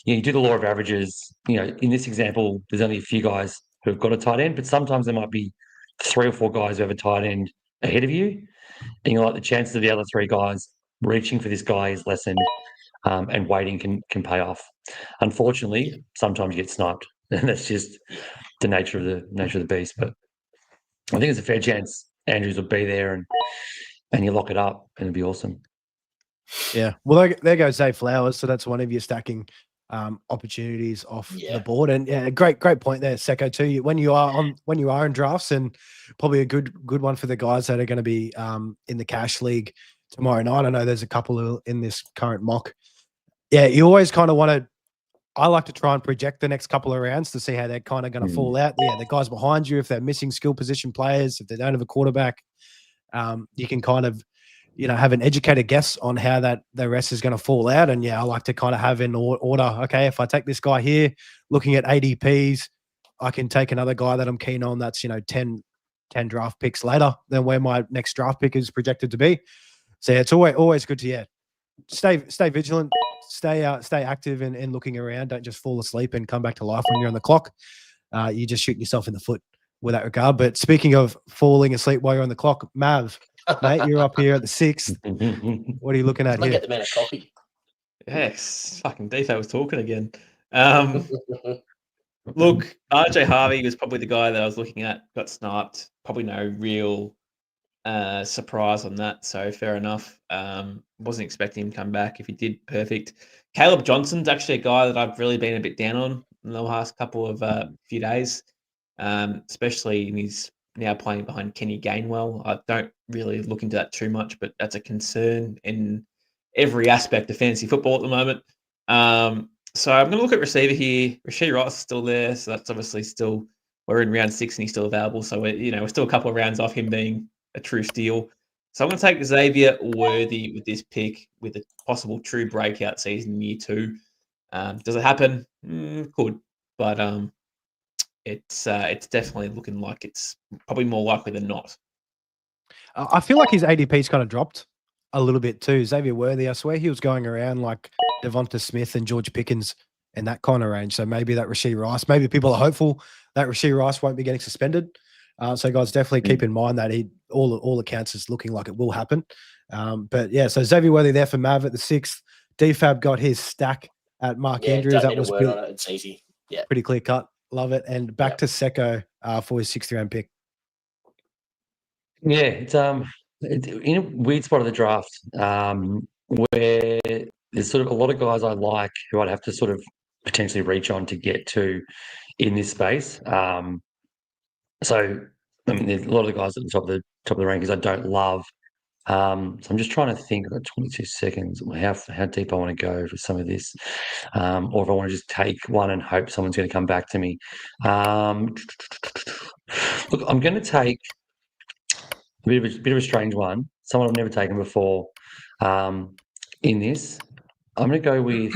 you do the law of averages. In this example, there's only a few guys who have got a tight end, but sometimes there might be 3 or 4 guys who have a tight end ahead of you, and the chances of the other 3 guys reaching for this guy is lessened, and waiting can pay off. Unfortunately, sometimes you get sniped, and that's just the nature of the beast. But I think there's a fair chance Andrews will be there, and you lock it up, and it'll be awesome. Yeah. Well, there goes Zay Flowers. So that's one of your stacking opportunities off the board. And yeah, great point there, Secko, too. When you are in drafts, and probably a good one for the guys that are going to be in the cash league tomorrow night. I know there's a couple in this current mock. Yeah, you always kind of want to. I like to try and project the next couple of rounds to see how they're kind of going to fall out. Yeah, the guys behind you, if they're missing skill position players, if they don't have a quarterback, you can kind of, have an educated guess on how the rest is going to fall out. And yeah, I like to kind of have in order. Okay, if I take this guy here, looking at ADPs, I can take another guy that I'm keen on. That's 10 draft picks later than where my next draft pick is projected to be. So yeah, it's always good to stay vigilant, stay active and looking around. Don't just fall asleep and come back to life when you're on the clock. You just shoot yourself in the foot with that regard. But speaking of falling asleep while you're on the clock, Mav, mate, you're up here at the 6th. What are you looking at here? Get the man a coffee. Yes, fucking DFAB was talking again. Look, RJ Harvey was probably the guy that I was looking at, got sniped. Probably no real surprise on that, so fair enough. Wasn't expecting him to come back. If he did, perfect. Caleb Johnson's actually a guy that I've really been a bit down on in the last couple of few days, especially in his now playing behind Kenny Gainwell. I don't really look into that too much, but that's a concern in every aspect of fantasy football at the moment. So I'm going to look at receiver here. Rashee Rice is still there, so that's obviously still, we're in round 6 and he's still available. So we're still a couple of rounds off him being a true steal. So I'm going to take Xavier Worthy with this pick with a possible true breakout season in year 2. Does it happen? Could. But it's definitely looking like it's probably more likely than not. I feel like his ADP's kind of dropped a little bit too. Xavier Worthy, I swear he was going around like Devonta Smith and George Pickens in that kind of range. So maybe that Rashee Rice, maybe people are hopeful that Rashee Rice won't be getting suspended. So guys, definitely keep in mind that all accounts is looking like it will happen. But yeah, so Xavier Worthy there for Mav at the 6th. DFAB got his stack at Mark Andrews. Don't That need a was word on it. It's easy. Yeah, pretty clear cut. Love it. And back to Secko for his 6th round pick. Yeah, it's in a weird spot of the draft where there's sort of a lot of guys I like who I'd have to sort of potentially reach on to get to in this space. So I mean, there's a lot of the guys at the top of the rankings I don't love. So I'm just trying to think. I've got 22 seconds. How deep I want to go for some of this, or if I want to just take one and hope someone's going to come back to me. Look, I'm going to take a bit of a strange one. Someone I've never taken before. In this, I'm going to go with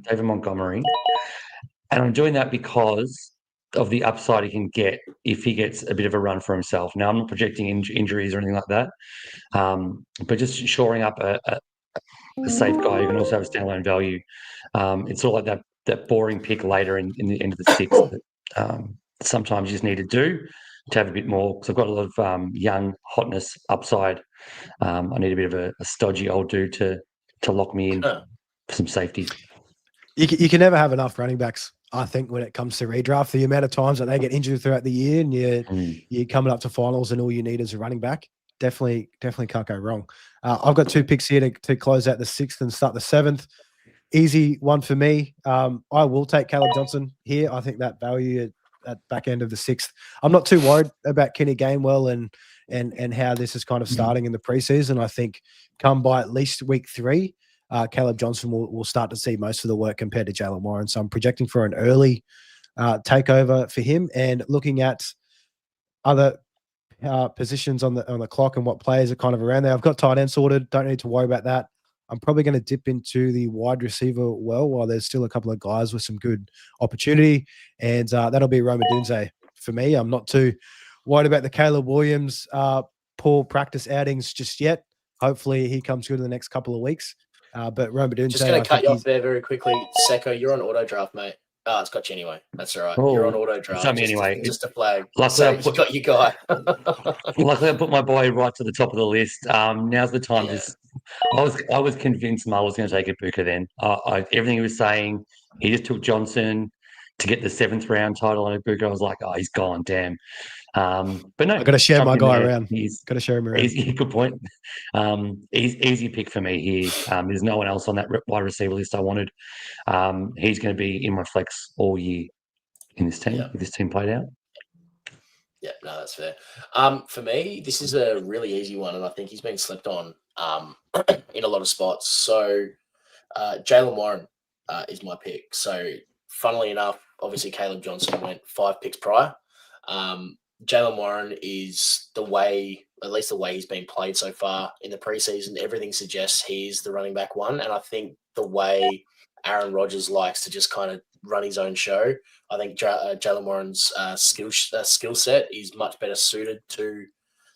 David Montgomery, and I'm doing that because of the upside he can get if he gets a bit of a run for himself. Now, I'm not projecting injuries or anything like that, but just shoring up a safe guy who can also have a standalone value. It's sort of like that boring pick later in the end of the 6th that sometimes you just need to do to have a bit more. Because I've got a lot of young hotness upside. I need a bit of a stodgy old dude to lock me in for some safety. You can never have enough running backs, I think, when it comes to redraft. The amount of times that they get injured throughout the year and you're coming up to finals and all you need is a running back, definitely can't go wrong. I've got 2 picks here to close out the 6th and start the 7th. Easy one for me. I will take Caleb Johnson here. I think that value at back end of the 6th. I'm not too worried about Kenny Gainwell and how this is kind of starting in the preseason. I think come by at least week 3, Caleb Johnson will start to see most of the work compared to Jalen Warren. So I'm projecting for an early takeover for him. And looking at other positions on the clock and what players are kind of around there, I've got tight end sorted. Don't need to worry about that. I'm probably going to dip into the wide receiver while there's still a couple of guys with some good opportunity. And that'll be Roma Dunze for me. I'm not too worried about the Caleb Williams poor practice outings just yet. Hopefully he comes good in the next couple of weeks. But Roma Dunze, just going to cut you off there very quickly. Secko, you're on auto draft, mate. Oh, it's got you anyway. That's all right. You're on auto draft. Anyway. Just a flag. Luckily, you got your guy. Luckily, I put my boy right to the top of the list. Now's the time. I was convinced Mull was going to take Ibuka then. Everything he was saying, he just took Johnson to get the 7th round title on Ibuka. I was like, oh, he's gone, damn. But no, I got to share my guy around. Got to share him around. Good point. Easy pick for me here. There's no one else on that wide receiver list I wanted. He's going to be in my flex all year in this team. If this team played out. Yeah, no, that's fair. For me, this is a really easy one, and I think he's been slept on in a lot of spots. So Jalen Warren is my pick. So funnily enough, obviously Caleb Johnson went 5 picks prior. Jalen Warren is at least the way he's been played so far in the preseason, everything suggests he's the running back one. And I think the way Aaron Rodgers likes to just kind of run his own show, I think Jalen Warren's skill set is much better suited to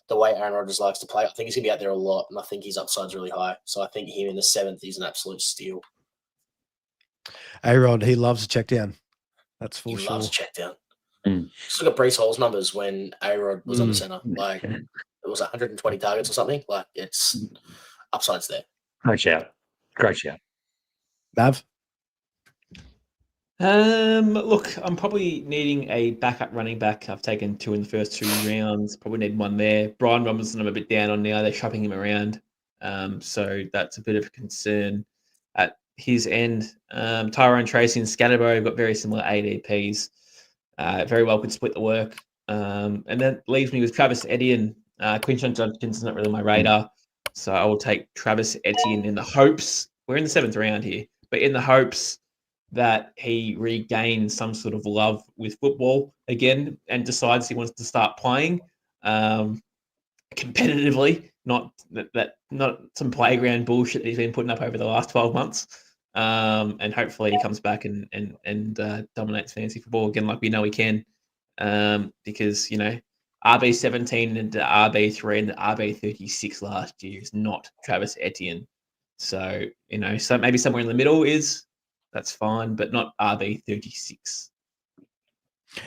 the way Aaron Rodgers likes to play. I think he's going to be out there a lot, and I think his upside's really high. So I think him in the 7th is an absolute steal. A-Rod, he loves a check down. That's for sure. He loves a check down. Just look at Breece Hall's numbers when A-Rod was on the center. Like, it was 120 targets or something. Like, it's upsides there. Great shout. Mav? Look, I'm probably needing a backup running back. I've taken 2 in the first 2 rounds. Probably need one there. Brian Robinson, I'm a bit down on now. They're shopping him around. So that's a bit of a concern at his end. Tyrone Tracy and Scatterbo have got very similar ADPs. Very well could split the work. And that leaves me with Travis Etienne. Quinton Johnson's not really my radar. So I will take Travis Etienne in the hopes, we're in the 7th round here, but in the hopes that he regains some sort of love with football again and decides he wants to start playing competitively, not some playground bullshit that he's been putting up over the last 12 months. And hopefully he comes back and dominates fantasy football again like we know he can. because, RB17 and the RB3 and the RB36 last year is not Travis Etienne. So, so maybe somewhere in the middle that's fine, but not RB36.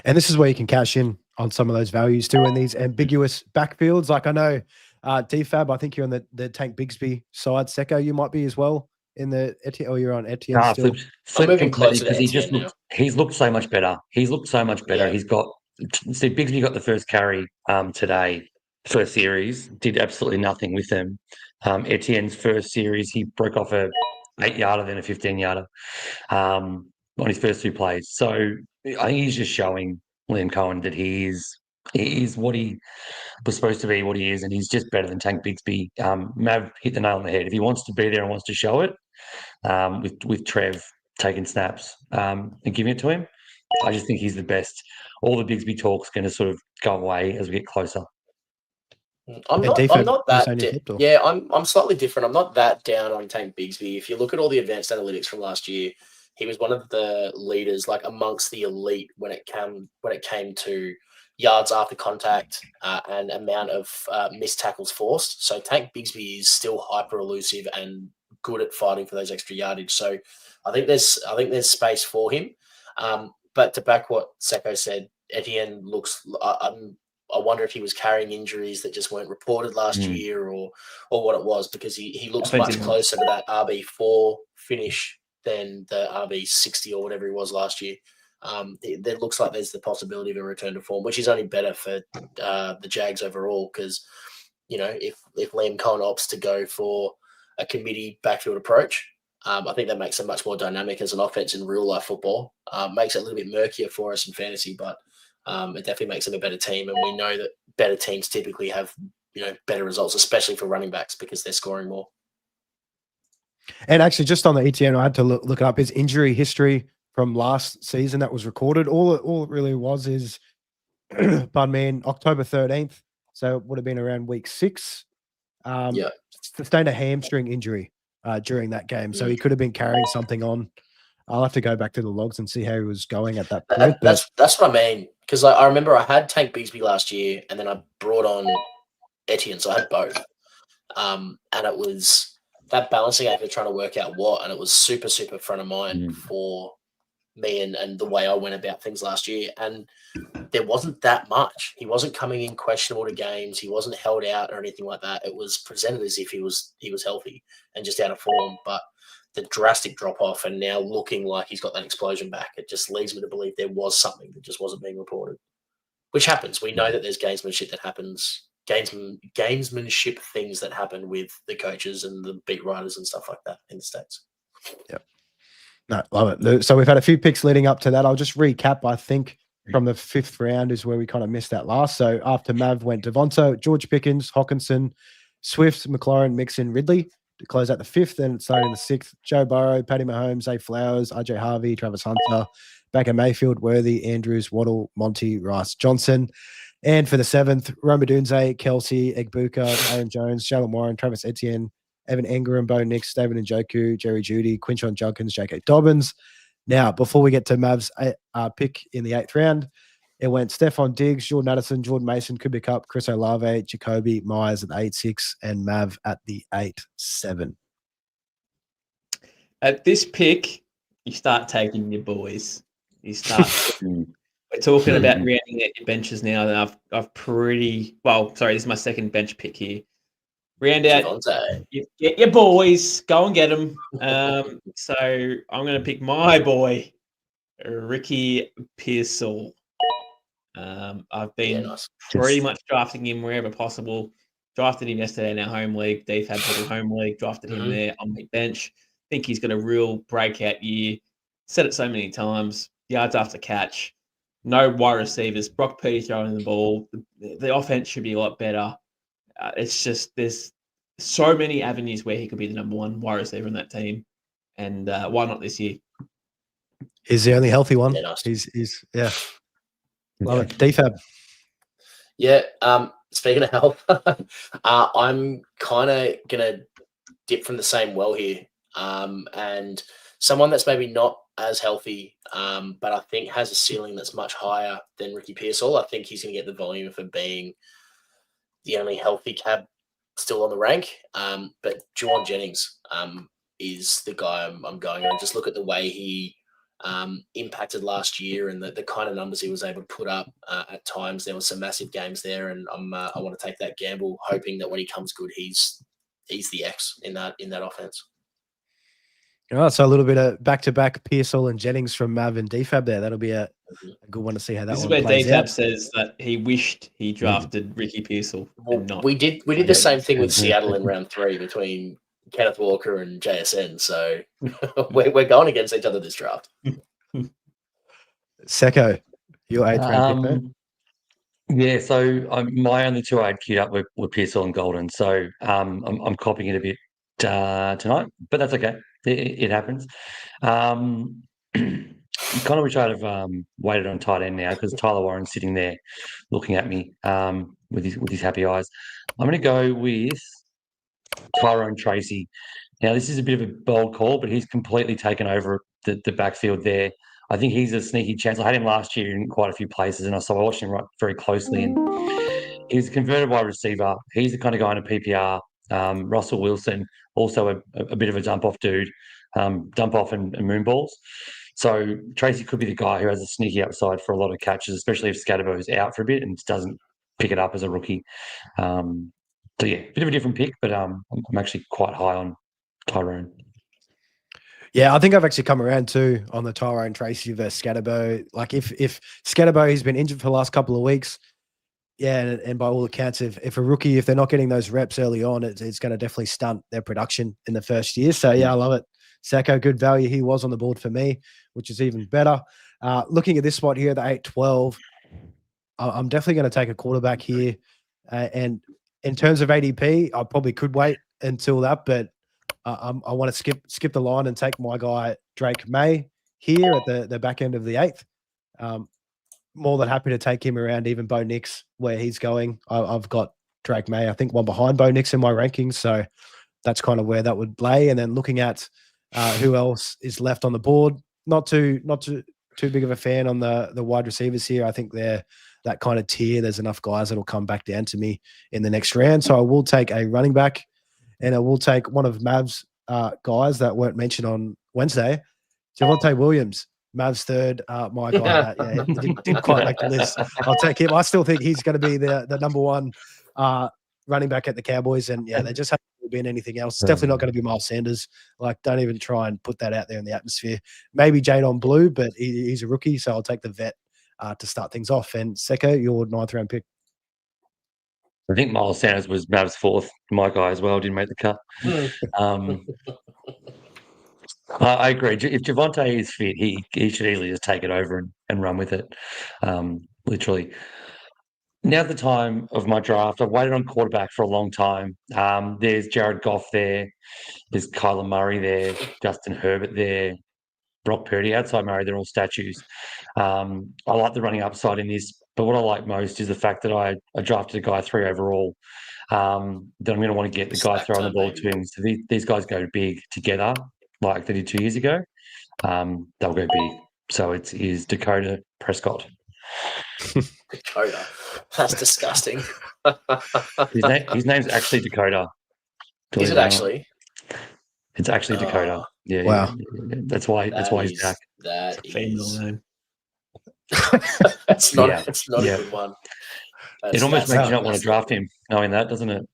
And this is where you can cash in on some of those values too in these ambiguous backfields. Like I know DFAB, I think you're on the Tank Bigsby side. Secko, you might be as well in the Etienne, or you're on Etienne still. Flip moving completely closer to because he's looked so much better. He's looked so much better. Yeah. He's got Bigsby got the first carry today, first series, did absolutely nothing with them. Etienne's first series, he broke off a 8-yarder, then a 15-yarder on his first 2 plays. So I think he's just showing Liam Cohen that he is what he was supposed to be, what he is, and he's just better than Tank Bigsby. Mav hit the nail on the head. If he wants to be there and wants to show it, with Trev taking snaps and giving it to him, I just think he's the best. All the Bigsby talk's going to sort of go away as we get closer. I'm not that. I'm slightly different. I'm not that down on Tank Bigsby. If you look at all the advanced analytics from last year, he was one of the leaders, like amongst the elite when it came to yards after contact and amount of missed tackles forced. So Tank Bigsby is still hyper elusive and good at fighting for those extra yardage. So I think there's space for him. But to back what Secko said, Etienne looks. I wonder if he was carrying injuries that just weren't reported last year, or what it was, because he looks much closer to that RB4 finish than the RB60 or whatever he was last year. It looks like there's the possibility of a return to form, which is only better for the Jags overall, because if Liam Cohen opts to go for a committee backfield approach, I think that makes it much more dynamic as an offense in real life football. Makes it a little bit murkier for us in fantasy, but it definitely makes them a better team. And we know that better teams typically have better results, especially for running backs, because they're scoring more. And actually, just on the ETN, I had to look up his injury history from last season that was recorded. All it really was is, pardon me, in October 13th, so it would have been around week 6. Sustained a hamstring injury during that game, so he could have been carrying something on. I'll have to go back to the logs and see how he was going at that point. That's what I mean, because I remember I had Tank Bigsby last year, and then I brought on Etienne, so I had both. And it was that balancing act of trying to work out what, and it was super, super front of mind for me and the way I went about things last year. And there wasn't that much. He wasn't coming in questionable to games. He wasn't held out or anything like that. It was presented as if he was healthy and just out of form. But the drastic drop off, and now looking like he's got that explosion back, it just leads me to believe there was something that just wasn't being reported, which happens. We know that there's gamesmanship that happens, gamesmanship things that happen with the coaches and the beat writers and stuff like that in the States. Yep. No, love it. So we've had a few picks leading up to that. I'll just recap. I think from the 5th round is where we kind of missed that last. So after Mav went Devonta, George Pickens, Hawkinson, Swift, McLaurin, Mixon, Ridley to close out the 5th. Then starting in the 6th, Joe Burrow, Patty Mahomes, Zay Flowers, RJ Harvey, Travis Hunter, Baker Mayfield, Worthy, Andrews, Waddle, Monty, Rice, Johnson. And for the 7th, Roma Dunze, Kelsey, Egbuka, Aaron Jones, Jalen Warren, Travis Etienne, Evan Engram, Bo Nix, David Njoku, Jerry Jeudy, Quinshon Judkins, J.K. Dobbins. Now, before we get to Mav's pick in the 8th round, it went Stephon Diggs, Jordan Addison, Jordan Mason, Cooper Kupp, Chris Olave, Jacoby Myers at 8-6, and Mav at the 8-7. At this pick, you start taking your boys. You start. We're talking about rounding out your benches now, and I've pretty well. Sorry, this is my second bench pick here. Round out, get your boys, go and get them. So I'm going to pick my boy, Ricky Pearsall. I've been pretty much drafting him wherever possible. Drafted him yesterday in our home league, DFAB home league. Drafted him there on my bench. Think he's got a real breakout year. Said it so many times. Yards after catch. No wide receivers. Brock Purdy throwing the ball. The offense should be a lot better. It's just there's so many avenues where he could be the number 1 wide receiver in that team, and why not this year? He's the only healthy one. Yeah, nice. He's love it. DFAB. Yeah. Speaking of health, I'm kind of gonna dip from the same well here, and someone that's maybe not as healthy, but I think has a ceiling that's much higher than Ricky Pearsall. I think he's going to get the volume for being the only healthy cab still on the rank. But Juwan Jennings is the guy I'm going on. Just look at the way he impacted last year and the kind of numbers he was able to put up at times. There were some massive games there, and I want to take that gamble, hoping that when he comes good, he's the X in that offense. Oh, so a little bit of back-to-back Pearsall and Jennings from Mav and DFAB there. That'll be a good one to see how that This is one where plays DFAB out. says that he wished he drafted Ricky Pearsall. Well, and not we did the same thing with Seattle in round 3 between Kenneth Walker and JSN. So we're going against each other this draft. Secko, your 8th round pick, mate? Yeah, so my only two I had queued up were Pearsall and Golden. So I'm copying it a bit tonight, but that's okay. It happens. Kind of wish I'd have waited on tight end now because Tyler Warren's sitting there looking at me with his happy eyes. I'm going to go with Tyrone Tracy. Now, this is a bit of a bold call, but he's completely taken over the backfield there. I think he's a sneaky chance. I had him last year in quite a few places, and so I watched him very closely. And he was a converted wide receiver. He's the kind of guy in a PPR. Russell Wilson, also a bit of a dump-off dude, dump-off and moonballs. So Tracy could be the guy who has a sneaky upside for a lot of catches, especially if Scatterbo's out for a bit and doesn't pick it up as a rookie. So, yeah, bit of a different pick, but I'm actually quite high on Tyrone. Yeah, I think I've actually come around too on the Tyrone Tracy versus Scatterbo. Like if Scatterbo has been injured for the last couple of weeks, yeah, and by all accounts, if a rookie, if they're not getting those reps early on, it's going to definitely stunt their production in the first year. So yeah, I love it. Secko, good value. He was on the board for me, which is even better. Looking at this spot here, the 8-12, I'm definitely going to take a quarterback here. And in terms of ADP, I probably could wait until that, but I want to skip the line and take my guy Drake May here at the back end of the 8th. More than happy to take him around even Bo Nix where he's going. I've got Drake May, I think one behind Bo Nix in my rankings, so that's kind of where that would lay. And then looking at who else is left on the board, not too big of a fan on the wide receivers here. I think they're that kind of tier. There's enough guys that'll come back down to me in the next round. So I will take a running back, and I will take one of Mav's guys that weren't mentioned on Wednesday, Javonte Williams. Mav's third, my guy. Didn't quite make the list. I'll take him. I still think he's going to be the number one running back at the Cowboys. And yeah, they just haven't been anything else. It's definitely not going to be Miles Sanders. Like, don't even try and put that out there in the atmosphere. Maybe Jadon Blue, but he's a rookie, so I'll take the vet to start things off. And Secko, your 9th round pick. I think Miles Sanders was Mav's 4th. My guy as well didn't make the cut. I agree. If Javonte is fit, he should easily just take it over and run with it, literally. Now's the time of my draft. I've waited on quarterback for a long time. There's Jared Goff there. There's Kyler Murray there. Justin Herbert there. Brock Purdy. Outside Murray, they're all statues. I like the running upside in this, but what I like most is the fact that I drafted a guy 3 overall. That I'm going to want to get the guy throwing the ball to him. So these guys go big together, like they did 2 years ago. They'll go big. So it is Dakota Prescott. Dakota. That's disgusting. His name's actually Dakota. Is it actually? It's actually Dakota. Yeah. Wow. Yeah. That's why he's back. That female name. It's not a good one. It almost makes you not want to draft him, knowing that, doesn't it?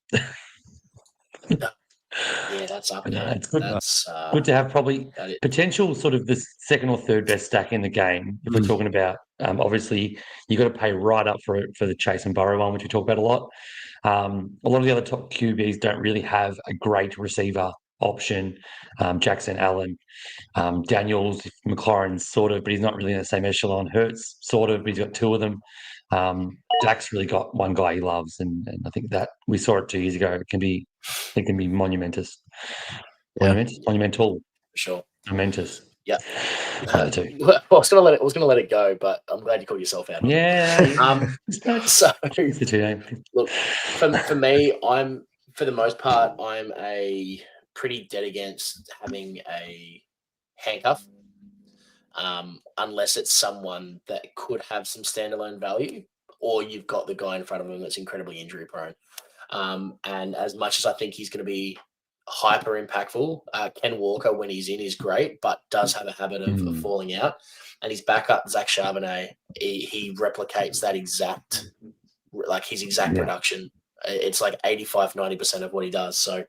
Yeah, that's up there. It's good. That's good to have probably potential sort of the second or third best stack in the game. If we're talking about, obviously, you got to pay right up for the Chase and Burrow one, which we talk about a lot. A lot of the other top QBs don't really have a great receiver option. Jackson Allen, Daniels, McLaurin, sort of, but he's not really in the same echelon. Hurts, sort of, but he's got 2 of them. Dak's really got one guy he loves, and I think that we saw it 2 years ago. It can be monumentous. Monumental. For sure. Momentous. Yeah. I was gonna let it go, but I'm glad you called yourself out. Yeah. So it's the 2 name. Look, for me, for the most part, I'm a pretty dead against having a handcuff. unless it's someone that could have some standalone value, or you've got the guy in front of him that's incredibly injury prone. And as much as I think he's going to be hyper impactful, Ken Walker, when he's in, is great, but does have a habit of falling out. And his backup, Zach Charbonnet, he replicates that exact production. It's like 85, 90% of what he does. So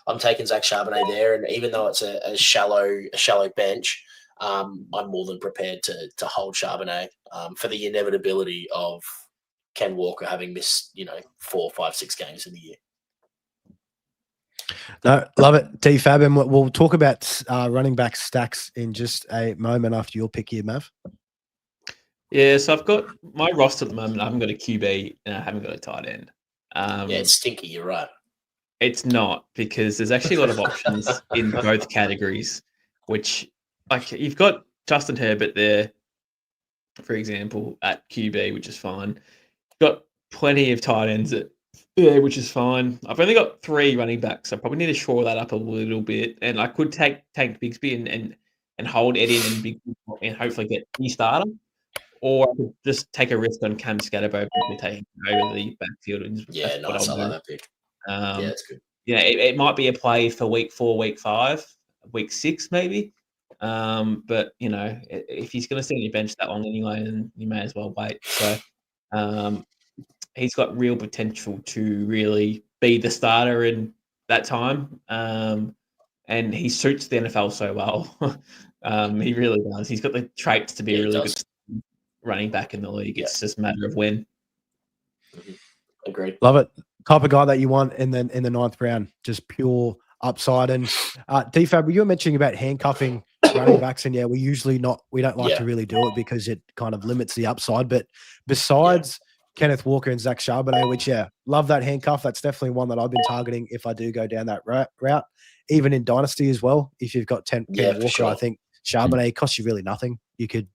I'm taking Zach Charbonnet there. And even though it's a shallow bench, I'm more than prepared to hold Charbonnet for the inevitability of Ken Walker having missed, 4, 5, 6 games in the year. No, love it, T-Fab. And we'll talk about running back stacks in just a moment after your pick here, Mav. Yeah, so I've got my roster at the moment. I haven't got a QB and I haven't got a tight end. It's stinky. You're right. It's not, because there's actually a lot of options in both categories, which, like, you've got Justin Herbert there, for example, at QB, which is fine. You've got plenty of tight ends there, which is fine. I've only got 3 running backs, so I probably need to shore that up a little bit. And I could take Bigsby and hold Eddie and Big and hopefully get the starter. Or I could just take a risk on Cam Scatterbo taking over the backfield. Yeah, nice. I like that pick. Yeah, that's good. It might be a play for week 4, week 5, week 6 maybe. But, if he's going to sit on your bench that long anyway, then you may as well wait. So he's got real potential to really be the starter in that time. And he suits the NFL so well. He really does. He's got the traits to be a really good running back in the league. It's just a matter of when. Agreed. Love it. Type of guy that you want in the 9th round, just pure upside. And D-Fab, you were mentioning about handcuffing running backs, and we don't like to really do it because it kind of limits the upside. But besides Kenneth Walker and Zach Charbonnet, which love that handcuff. That's definitely one that I've been targeting if I do go down that route. Even in Dynasty as well, if you've got Kenneth Walker, sure. I think Charbonnet costs you really nothing. You could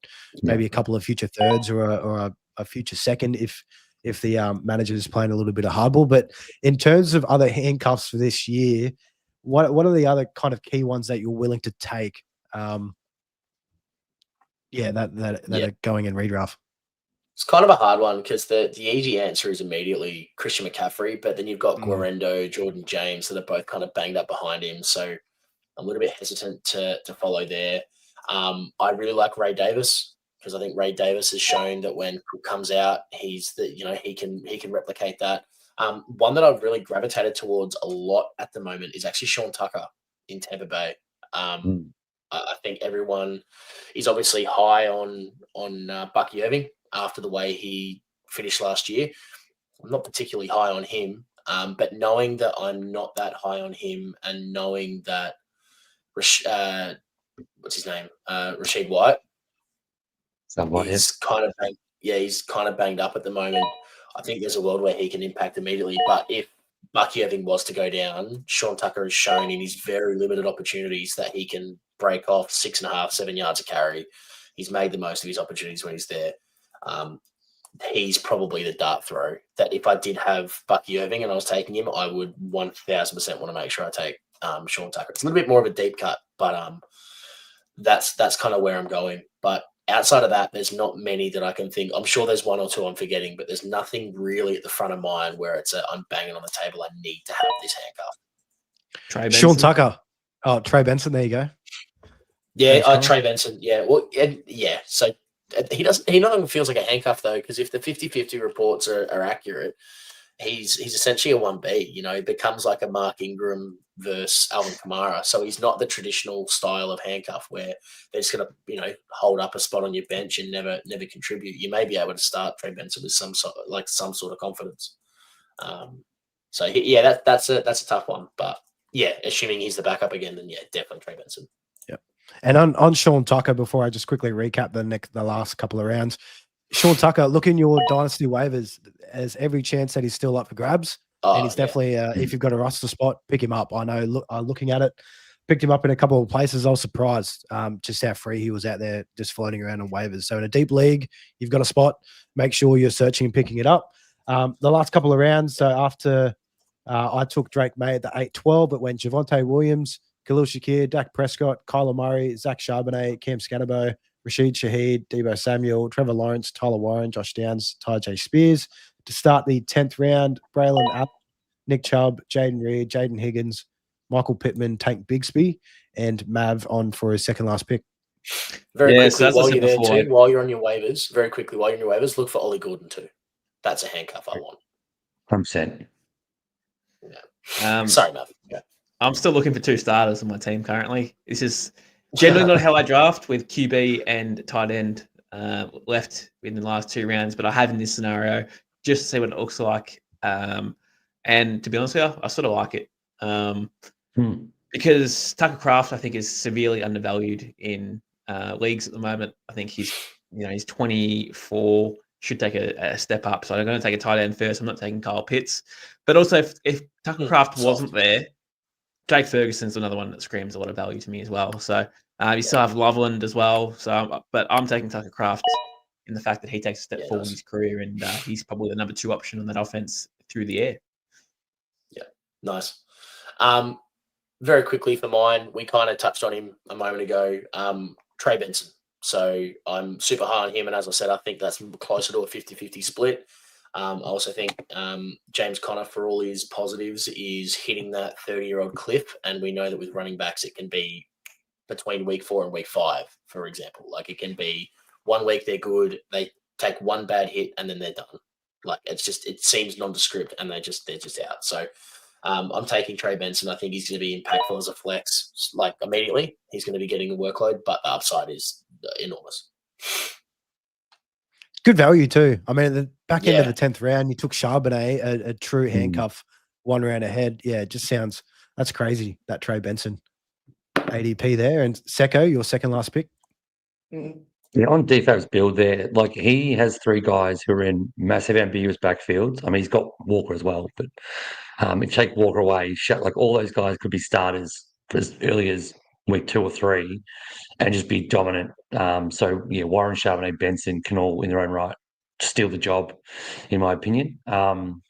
maybe a couple of future thirds or a future second if the manager is playing a little bit of hardball. But in terms of other handcuffs for this year, what are the other kind of key ones that you're willing to take? That are going in redraft. It's kind of a hard one because the easy answer is immediately Christian McCaffrey, but then you've got Guarendo, Jordan James that are both kind of banged up behind him. So I'm a little bit hesitant to follow there. I really like Ray Davis because I think Ray Davis has shown that when Cook comes out, he can replicate that. One that I've really gravitated towards a lot at the moment is actually Sean Tucker in Tampa Bay. I think everyone is obviously high on Bucky Irving after the way he finished last year. I'm not particularly high on him, but knowing that I'm not that high on him and knowing that what's his name? Rashee White. He's kind of banged up at the moment. I think there's a world where he can impact immediately. But if Bucky Irving was to go down, Sean Tucker has shown in his very limited opportunities that he can break off 6.5, 7 yards a carry. He's made the most of his opportunities when he's there. He's probably the dart throw that if I did have Bucky Irving and I was taking him, I would 1,000% want to make sure I take Sean Tucker. It's a little bit more of a deep cut, but that's kind of where I'm going. But outside of that, there's not many that I can think. I'm sure there's 1 or 2 I'm forgetting, but there's nothing really at the front of mind where I'm banging on the table. I need to have this handcuff. Sean Tucker. Oh, Trey Benson. There you go. Yeah, Trey Benson. Yeah, well, yeah. So he not even feels like a handcuff though, because if the 50-50 reports are accurate, he's essentially a 1B. He becomes like a Mark Ingram versus Alvin Kamara. So he's not the traditional style of handcuff where they're just going to hold up a spot on your bench and never contribute. You may be able to start Trey Benson with some sort of confidence. That's a tough one, but yeah, assuming he's the backup again, then yeah, definitely Trey Benson. Yep. And on Sean Tucker, before I just quickly recap the last couple of rounds, Sean Tucker, look in your dynasty waivers. There's every chance that he's still up for grabs. And he's definitely, if you've got a roster spot, pick him up. I know, looking at it, picked him up in a couple of places. I was surprised just how free he was out there just floating around on waivers. So in a deep league, you've got a spot. Make sure you're searching and picking it up. The last couple of rounds, so after I took Drake May at the 8-12, it went Javonte Williams, Khalil Shakir, Dak Prescott, Kyler Murray, Zach Charbonnet, Cam Scatterbo, Rashid Shaheed, Debo Samuel, Trevor Lawrence, Tyler Warren, Josh Downs, Ty J. Spears. To start the 10th round, Braylon App, Nick Chubb, Jaden Reed, Jaden Higgins, Michael Pittman, Tank Bigsby, and Mav on for his second last pick. Very Yeah, quickly, so as I while said you're there before, too, while you're on your waivers, look for Ollie Gordon too. That's a handcuff I want. 100%. Yeah. Sorry, Mav. Yeah. I'm still looking for 2 starters on my team currently. This is generally not how I draft, with QB and tight end left in the last 2 rounds, but I have in this scenario just to see what it looks like. And to be honest with you, I sort of like it because Tucker Kraft, I think, is severely undervalued in leagues at the moment. I think he's 24, should take a step up. So I'm going to take a tight end first. I'm not taking Kyle Pitts. But also, if Tucker Kraft wasn't there, Jake Ferguson's another one that screams a lot of value to me as well. So you still have Loveland as well. So, but I'm taking Tucker Kraft in the fact that he takes a step forward in his career, and he's probably the number 2 option on that offense through the air. Yeah, nice. Very quickly for mine, we kind of touched on him a moment ago. Trey Benson. So I'm super high on him, and as I said, I think that's closer to a 50-50 split. I also think James Conner, for all his positives, is hitting that 30-year-old cliff, and we know that with running backs, it can be between week 4 and week 5, for example. Like, it can be 1 week they're good, they take 1 bad hit, and then they're done. Like, it seems nondescript, and they're just out. So I'm taking Trey Benson. I think he's going to be impactful as a flex, like, immediately. He's going to be getting a workload, but the upside is enormous. Good value too. I mean, the back end of the 10th round, you took Charbonnet, a true handcuff, 1 round ahead. Yeah, it just sounds, that's crazy, that Trey Benson ADP there. And Secko, your second last pick. Yeah, on DFAB's build there, like, he has 3 guys who are in massive ambiguous backfields. I mean, he's got Walker as well, but if you take Walker away, like, all those guys could be starters as early as week 2 or 3 and just be dominant. So, yeah, Warren, Charbonnet, Benson can all, in their own right, steal the job, in my opinion. And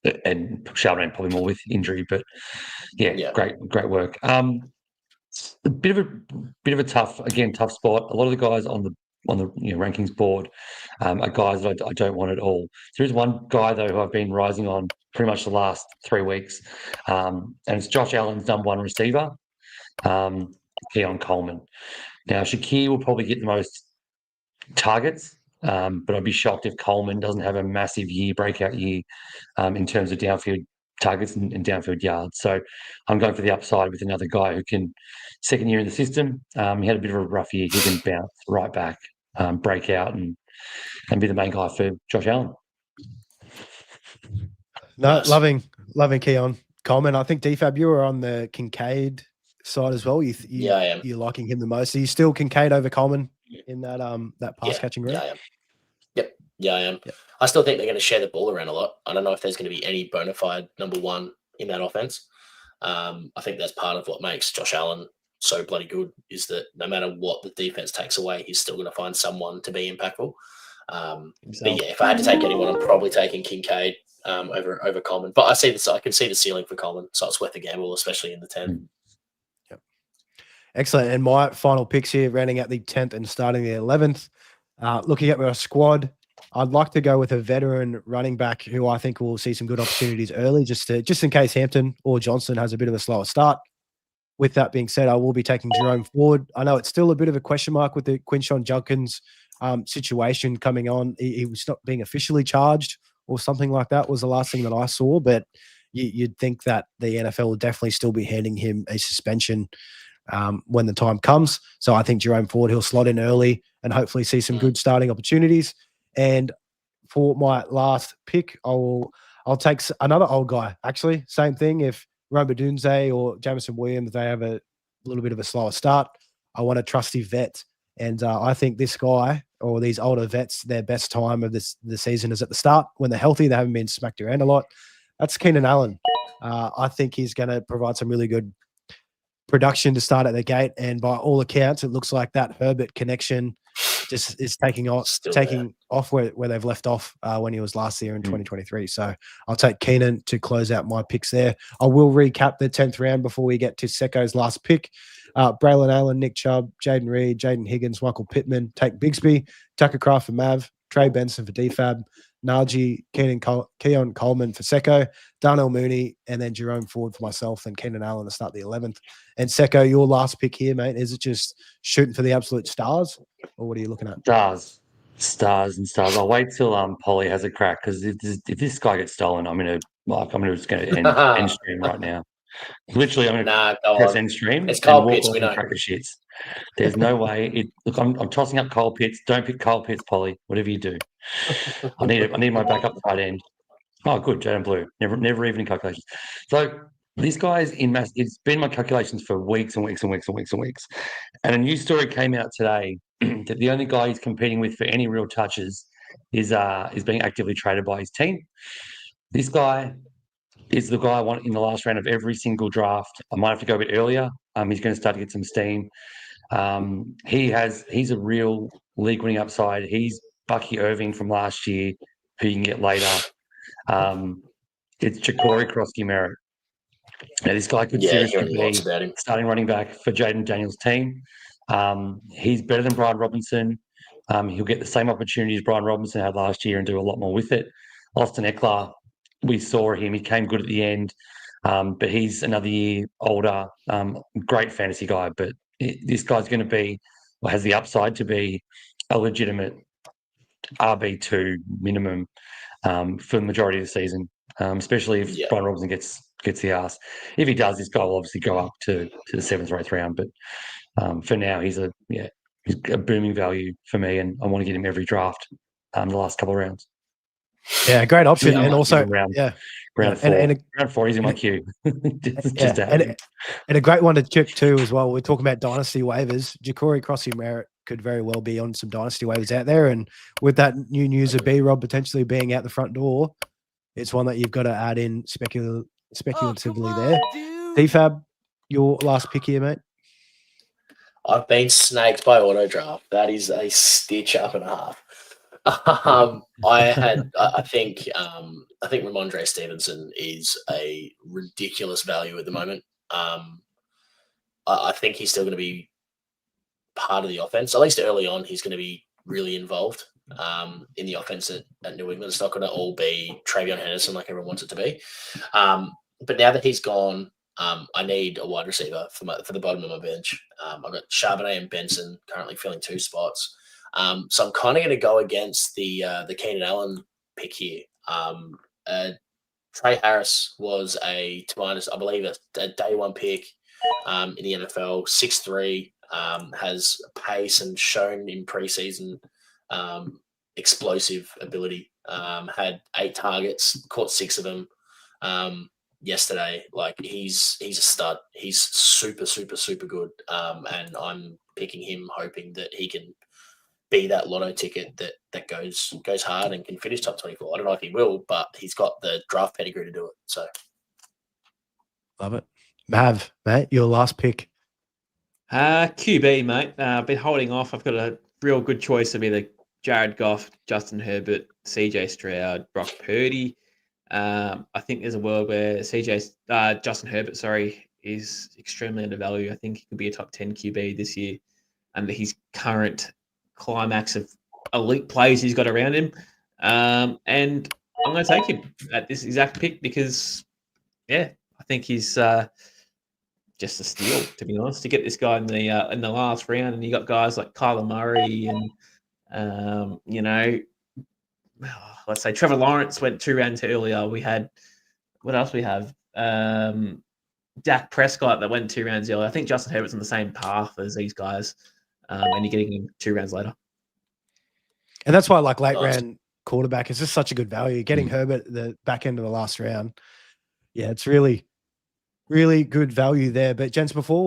Charbonnet probably more with injury, but yeah. great work. A bit of a tough spot. A lot of the guys on the rankings board are guys that I don't want at all. There is one guy though who I've been rising on pretty much the last 3 weeks, and it's Josh Allen's number 1 receiver, Keon Coleman. Now, Shakir will probably get the most targets, but I'd be shocked if Coleman doesn't have a massive breakout year, in terms of downfield targets and downfield yards. So I'm going for the upside with another guy who can, second year in the system, he had a bit of a rough year. He can bounce right back, break out, and be the main guy for Josh Allen. No, Nice. loving Keon Coleman. I think DFAB, you were on the Kincaid side as well. I am. You're liking him the most. Are you still Kincaid over Coleman in that pass catching room? Yeah, I am. Yeah, I am. Yep. I still think they're going to share the ball around a lot. I don't know if there's going to be any bona fide number 1 in that offense. I think that's part of what makes Josh Allen so bloody good, is that no matter what the defense takes away, he's still going to find someone to be impactful. But yeah, if I had to take anyone, I'm probably taking Kincaid over Coleman. But I can see the ceiling for Coleman, so it's worth the gamble, especially in the 10. Yep. Excellent. And my final picks here, rounding out the 10th and starting the 11th. Looking at my squad, I'd like to go with a veteran running back who I think will see some good opportunities early, just in case Hampton or Johnson has a bit of a slower start. With that being said, I will be taking Jerome Ford. I know it's still a bit of a question mark with the Quinshon Judkins situation coming on. He was not being officially charged or something like that was the last thing that I saw, but you'd think that the NFL will definitely still be handing him a suspension when the time comes. So I think Jerome Ford, he'll slot in early and hopefully see some good starting opportunities. And for my last pick, I'll take another old guy. Actually, same thing. If Rome-Odunze or Jameson Williams, they have a little bit of a slower start, I want a trusty vet. And I think this guy or these older vets, their best time of the season is at the start when they're healthy. They haven't been smacked around a lot. That's Keenan Allen. I think he's going to provide some really good production to start at the gate. And by all accounts, it looks like that Herbert connection just is taking off where they've left off when he was last year in 2023. So I'll take Keenan to close out my picks there. I will recap the 10th round before we get to Secko's last pick. Braylon Allen, Nick Chubb, Jaden Reed, Jaden Higgins, Michael Pittman, take Bigsby, Tucker Craft for Mav, Trey Benson for DFAB, Najee, Keon Coleman for Secko, Darnell Mooney, and then Jerome Ford for myself, and Keenan Allen to start the 11th. And Secko, your last pick here, mate, is it just shooting for the absolute stars, or what are you looking at? Stars and stars. I'll wait till Polly has a crack, because if this guy gets stolen, I'm just going to end stream right now. Literally, I'm going to press end stream and walk off and crack the shits. There's no way. Look, I'm tossing up Cole Pitts. Don't pick Cole Pitts, Polly. Whatever you do, I need my backup tight end. Oh, good, Jaden Blue. Never even in calculations. So this guy's in mass. It's been my calculations for weeks and weeks and weeks and weeks and weeks. And a news story came out today that the only guy he's competing with for any real touches is being actively traded by his team. This guy is the guy I want in the last round of every single draft. I might have to go a bit earlier. He's going to start to get some steam. He's a real league-winning upside. He's Bucky Irving from last year, who you can get later. It's Ja'Cory Krosky-Merritt. Now, this guy could seriously be starting running back for Jaden Daniels' team. He's better than Brian Robinson. He'll get the same opportunities Brian Robinson had last year and do a lot more with it. Austin Eckler, we saw him. He came good at the end, but he's another year older. Great fantasy guy, but this guy's going to be, or has the upside to be, a legitimate RB2 minimum for the majority of the season, especially if Brian Robinson gets the arse. If he does, this guy will obviously go up to the 7th or 8th round, but for now, he's a booming value for me, and I want to get him every draft the last couple of rounds. Yeah, great option. And also, round 4. Round 4, he's in my queue. and a great one to check too as well. We're talking about dynasty waivers. Ja'Cory Krosky-Merritt could very well be on some dynasty waivers out there. And with that new news of B-Rob potentially being out the front door, it's one that you've got to add in speculatively there. DFAB, your last pick here, mate. I've been snaked by auto draft. That is a stitch up and a half. I think Ramondre Stevenson is a ridiculous value at the moment. I think he's still going to be part of the offense. At least early on, he's going to be really involved in the offense at New England. It's not going to all be Travion Henderson like everyone wants it to be. But now that he's gone, I need a wide receiver for the bottom of my bench. I've got Charbonnet and Benson currently filling 2 spots. So I'm kind of going to go against the Keenan Allen pick here. Trey Harris was I believe, a day 1 pick in the NFL, 6'3", has pace and shown in preseason explosive ability. Had 8 targets, caught 6 of them yesterday. Like he's a stud. He's super, super, super good. And I'm picking him, hoping that he can be that lotto ticket that goes hard and can finish top 24. I don't know if he will, but he's got the draft pedigree to do it. So love it. Mav, mate, your last pick. QB, mate. I've been holding off. I've got a real good choice of either Jared Goff, Justin Herbert, CJ Stroud, Brock Purdy. I think there's a world where Justin Herbert, is extremely undervalued. I think he could be a top 10 QB this year under his current climax of elite players he's got around him. And I'm going to take him at this exact pick because, I think he's just a steal, to be honest, to get this guy in the last round. And you got guys like Kyler Murray and, let's say Trevor Lawrence went 2 rounds earlier. We had, what else we have? Dak Prescott that went 2 rounds earlier. I think Justin Herbert's on the same path as these guys. And you're getting him 2 rounds later. And that's why late round quarterback is just such a good value. Getting Herbert at the back end of the last round. Yeah, it's really, really good value there. But gents, before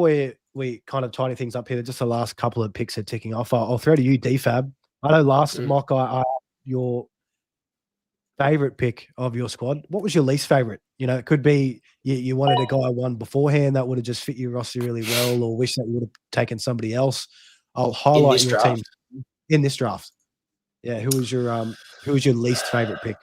we kind of tidy things up here, just the last couple of picks are ticking off. I'll throw to you, DFAB. I know last mock I your favorite pick of your squad. What was your least favorite? It could be you wanted a guy one beforehand that would have just fit your roster really well, or wish that you would have taken somebody else. I'll highlight your team in this draft. Yeah, who was your least favorite pick?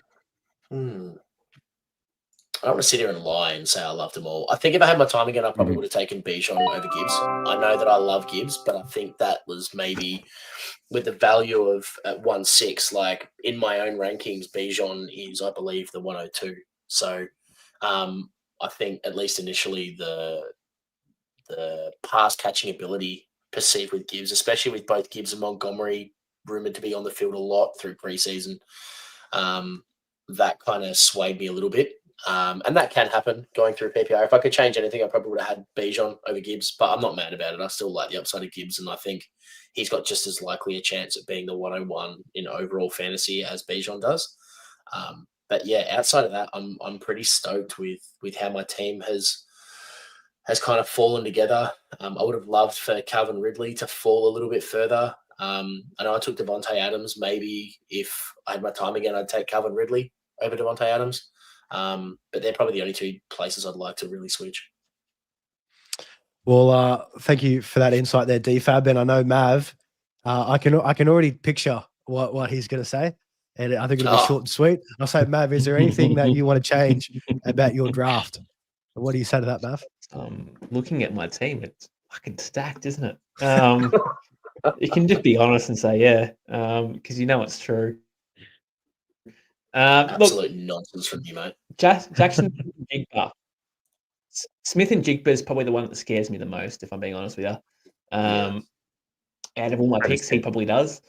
I don't want to sit here and lie and say I loved them all. I think if I had my time again, I probably would have taken Bijan over Gibbs. I know that I love Gibbs, but I think that was maybe with the value of at 1.6, like in my own rankings, Bijan is, I believe, the 102. So I think at least initially the pass catching ability perceived with Gibbs, especially with both Gibbs and Montgomery rumored to be on the field a lot through preseason, that kind of swayed me a little bit. And that can happen going through PPR. If I could change anything, I probably would have had Bijan over Gibbs, but I'm not mad about it. I still like the upside of Gibbs, and I think he's got just as likely a chance at being the 101 in overall fantasy as Bijan does. But yeah, outside of that, I'm pretty stoked with how my team has kind of fallen together. I would have loved for Calvin Ridley to fall a little bit further. I know I took Devontae Adams. Maybe if I had my time again, I'd take Calvin Ridley over Devontae Adams. But they're probably the only two places I'd like to really switch. Well, thank you for that insight there, DFAB. And I know Mav, I can already picture what he's going to say, and I think it'll be short and sweet. I'll say, Mav, is there anything that you want to change about your draft? What do you say to that, Mav? Looking at my team, it's fucking stacked, isn't it? You can just be honest and say, yeah, because you know it's true. Absolute nonsense from you, mate. Jackson Jigba. Smith and Jigba is probably the one that scares me the most, if I'm being honest with you. Out of all my picks, he probably does.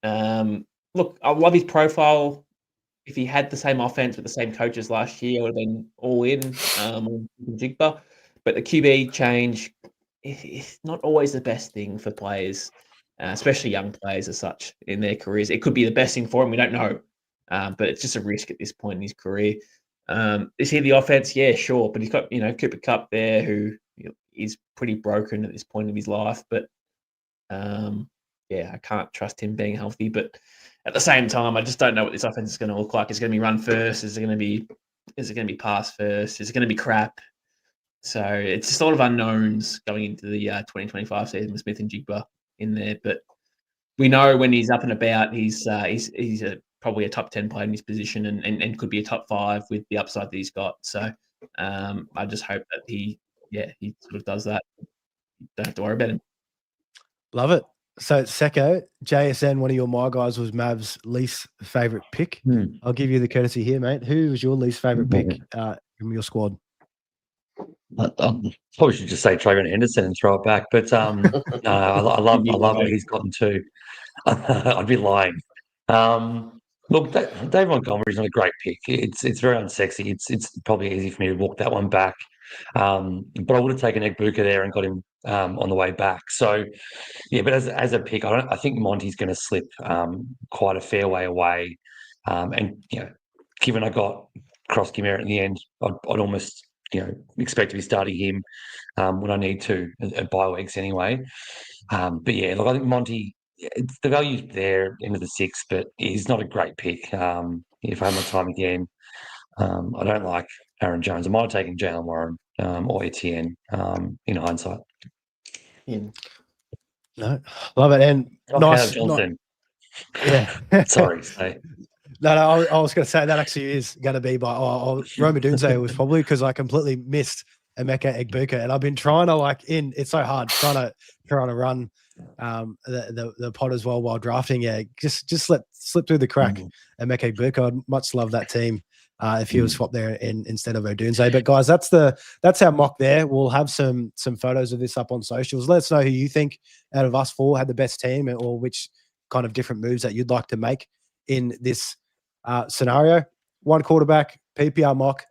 Look, I love his profile. If he had the same offense with the same coaches last year, I would have been all in on Jigba. But the QB change is not always the best thing for players, especially young players as such in their careers. It could be the best thing for him. We don't know. But it's just a risk at this point in his career. Is he the offense? Yeah, sure. But he's got, Cooper Kupp there who is pretty broken at this point of his life. But I can't trust him being healthy. But at the same time, I just don't know what this offense is going to look like. Is it going to be run first? Is it going to be pass first? Is it going to be crap? So it's just a lot of unknowns going into the 2025 season with Smith and Jigba in there. But we know when he's up and about, he's probably a top 10 player in his position and could be a top 5 with the upside that he's got. So I just hope that he sort of does that. Don't have to worry about him. Love it. So, Secko, JSN, one of your my guys, was Mav's least favourite pick. I'll give you the courtesy here, mate. Who was your least favourite pick from your squad? I probably should just say Trayvon Henderson and throw it back, but no, I love what he's gotten to. I'd be lying. Look, Dave Montgomery's not a great pick. It's very unsexy. It's probably easy for me to walk that one back. But I would have taken Egbuka there and got him on the way back. So yeah, but as a pick, I think Monty's going to slip quite a fair way away. And given I got Krosky Merritt in the end, I'd almost expect to be starting him when I need to at bye weeks anyway. But yeah, look, I think Monty, the value's there into the 6, but he's not a great pick. If I had my time again, I don't like Aaron Jones. I might have taken Jalen Warren or Etienne in hindsight. No, love it. And nice. Johnson. Yeah. Sorry, say. No, I was going to say that actually is going to be by Roma Dunze was probably because I completely missed Emeka Egbuka, and I've been trying to it's so hard trying to run the pod as well while drafting. Yeah, just slip through the crack. Emeka Egbuka, I'd much love that team if he was swapped there instead of Odunze. But guys, that's our mock there. We'll have some photos of this up on socials. Let us know who you think out of us 4 had the best team, or which kind of different moves that you'd like to make in this scenario. 1 quarterback PPR mock.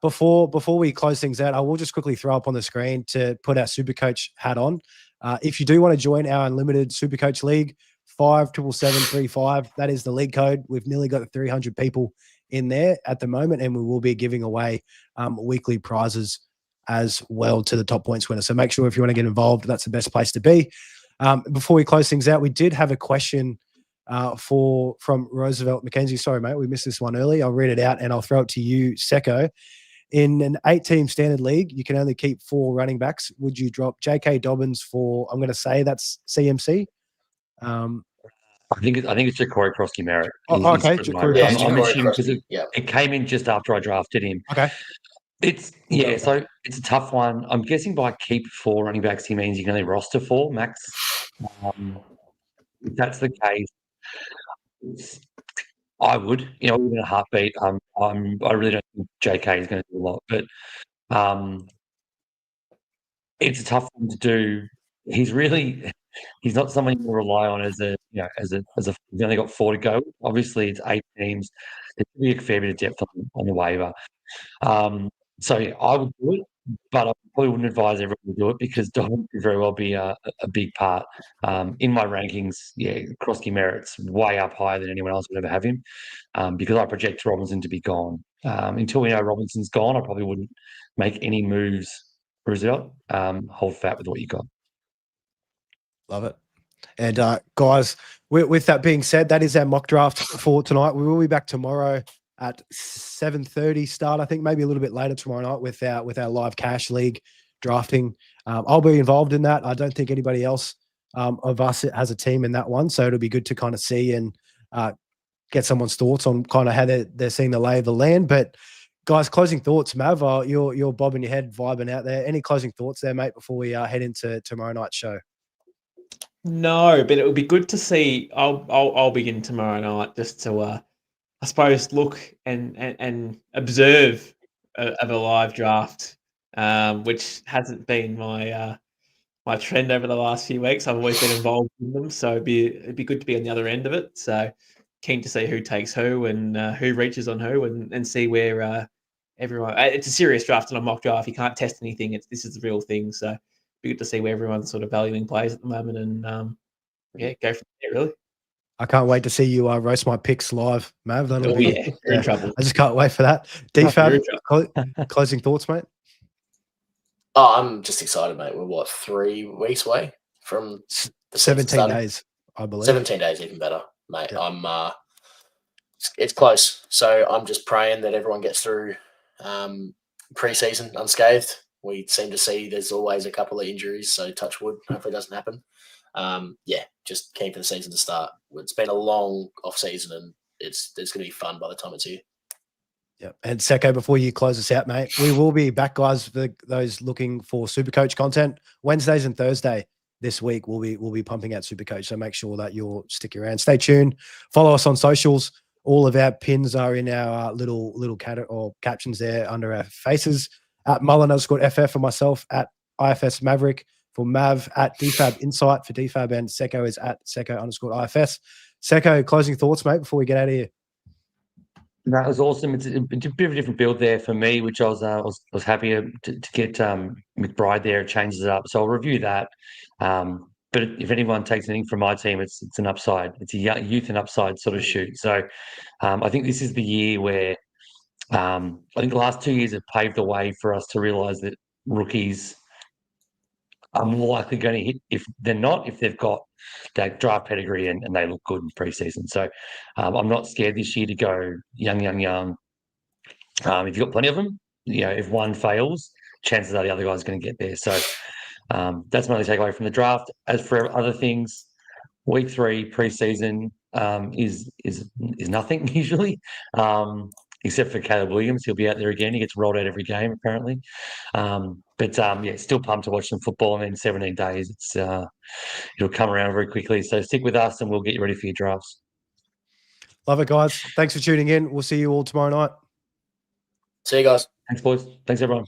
Before we close things out, I will just quickly throw up on the screen to put our SuperCoach hat on. If you do want to join our unlimited SuperCoach League, 57775, that is the league code. We've nearly got 300 people in there at the moment, and we will be giving away weekly prizes as well to the top points winner. So make sure if you want to get involved, that's the best place to be. Before we close things out, we did have a question from Roosevelt McKenzie. Sorry, mate, we missed this one early. I'll read it out and I'll throw it to you, Secko. In an 8-team standard league, you can only keep 4 running backs. Would you drop J.K. Dobbins for, I'm going to say that's CMC? I think it's Ja'Cory Crosby-Merritt. Oh, okay, Ja'Cory Yeah, Crosby. I'm Ja'Cory assuming because Crosby. Yeah. it came in just after I drafted him. Okay. We'll go with So it's a tough one. I'm guessing by keep 4 running backs, he means you can only roster 4 max. If that's the case, I would, in a heartbeat. I really don't think JK is going to do a lot, but it's a tough one to do. He's not someone you can rely on as he's only got 4 to go. Obviously, it's 8 teams. There could be a fair bit of depth on the waiver. So I would do it, but I probably wouldn't advise everyone to do it because Don could very well be a big part. In my rankings, Crosby-Merritt's way up higher than anyone else would ever have him because I project Robinson to be gone. Until we know Robinson's gone, I probably wouldn't make any moves. Brazil, hold fat with what you got. Love it. And guys, with that being said, that is our mock draft for tonight. We will be back tomorrow at 7:30 start. I think maybe a little bit later tomorrow night with our live cash league drafting. I'll be involved in that. I don't think anybody else of us has a team in that one, so it'll be good to kind of see and get someone's thoughts on kind of how they're seeing the lay of the land. But guys, closing thoughts, Mav. You're bobbing your head, vibing out there. Any closing thoughts there, mate, before we head into tomorrow night's show? No, but it would be good to see. I'll begin tomorrow night just to, I suppose, look and observe of a live draft, which hasn't been my my trend over the last few weeks. I've always been involved in them, so it'd be good to be on the other end of it. So keen to see who takes who and who reaches on who, and see where everyone. It's a serious draft and a mock draft. You can't test anything. This is the real thing. So be good to see where everyone's sort of valuing plays at the moment, and go from there. Really, I can't wait to see you roast my picks live, Mav. That'll be you're in trouble. I just can't wait for that. DFAB, closing thoughts, mate. Oh, I'm just excited, mate. We're 3 weeks away from the 17 days, I believe. 17 days, even better, mate. Yeah. I'm it's close. So I'm just praying that everyone gets through preseason unscathed. We seem to see there's always a couple of injuries, so touch wood. Hopefully it doesn't happen. Just keen for the season to start. It's been a long off season, and it's going to be fun by the time it's here. Yeah. And Secko, before you close us out, mate, we will be back, guys, for those looking for SuperCoach content. Wednesdays and Thursday this week, we'll be pumping out SuperCoach. So make sure that you'll stick around. Stay tuned. Follow us on socials. All of our pins are in our little captions there under our faces. At Mullin_FF for myself, at IFS Maverick for Mav, at DFAB Insight for DFAB, and Secko is at Secko_IFS. Secko, closing thoughts, mate, before we get out of here. That was awesome. It's a bit of a different build there for me, which I was happy to get McBride there. It changes it up, so I'll review that. But if anyone takes anything from my team, it's an upside. It's a youth and upside sort of shoot. So I think this is the year where I think the last 2 years have paved the way for us to realise that rookies are more likely going to hit if they've got that draft pedigree and they look good in preseason. So I'm not scared this year to go young. If you've got plenty of them, if one fails, chances are the other guy's going to get there. So that's my only takeaway from the draft. As for other things, week 3 preseason is nothing usually. Except for Caleb Williams. He'll be out there again. He gets rolled out every game, apparently. Still pumped to watch some football. And then 17 days, it'll come around very quickly. So stick with us and we'll get you ready for your drafts. Love it, guys. Thanks for tuning in. We'll see you all tomorrow night. See you guys. Thanks, boys. Thanks, everyone.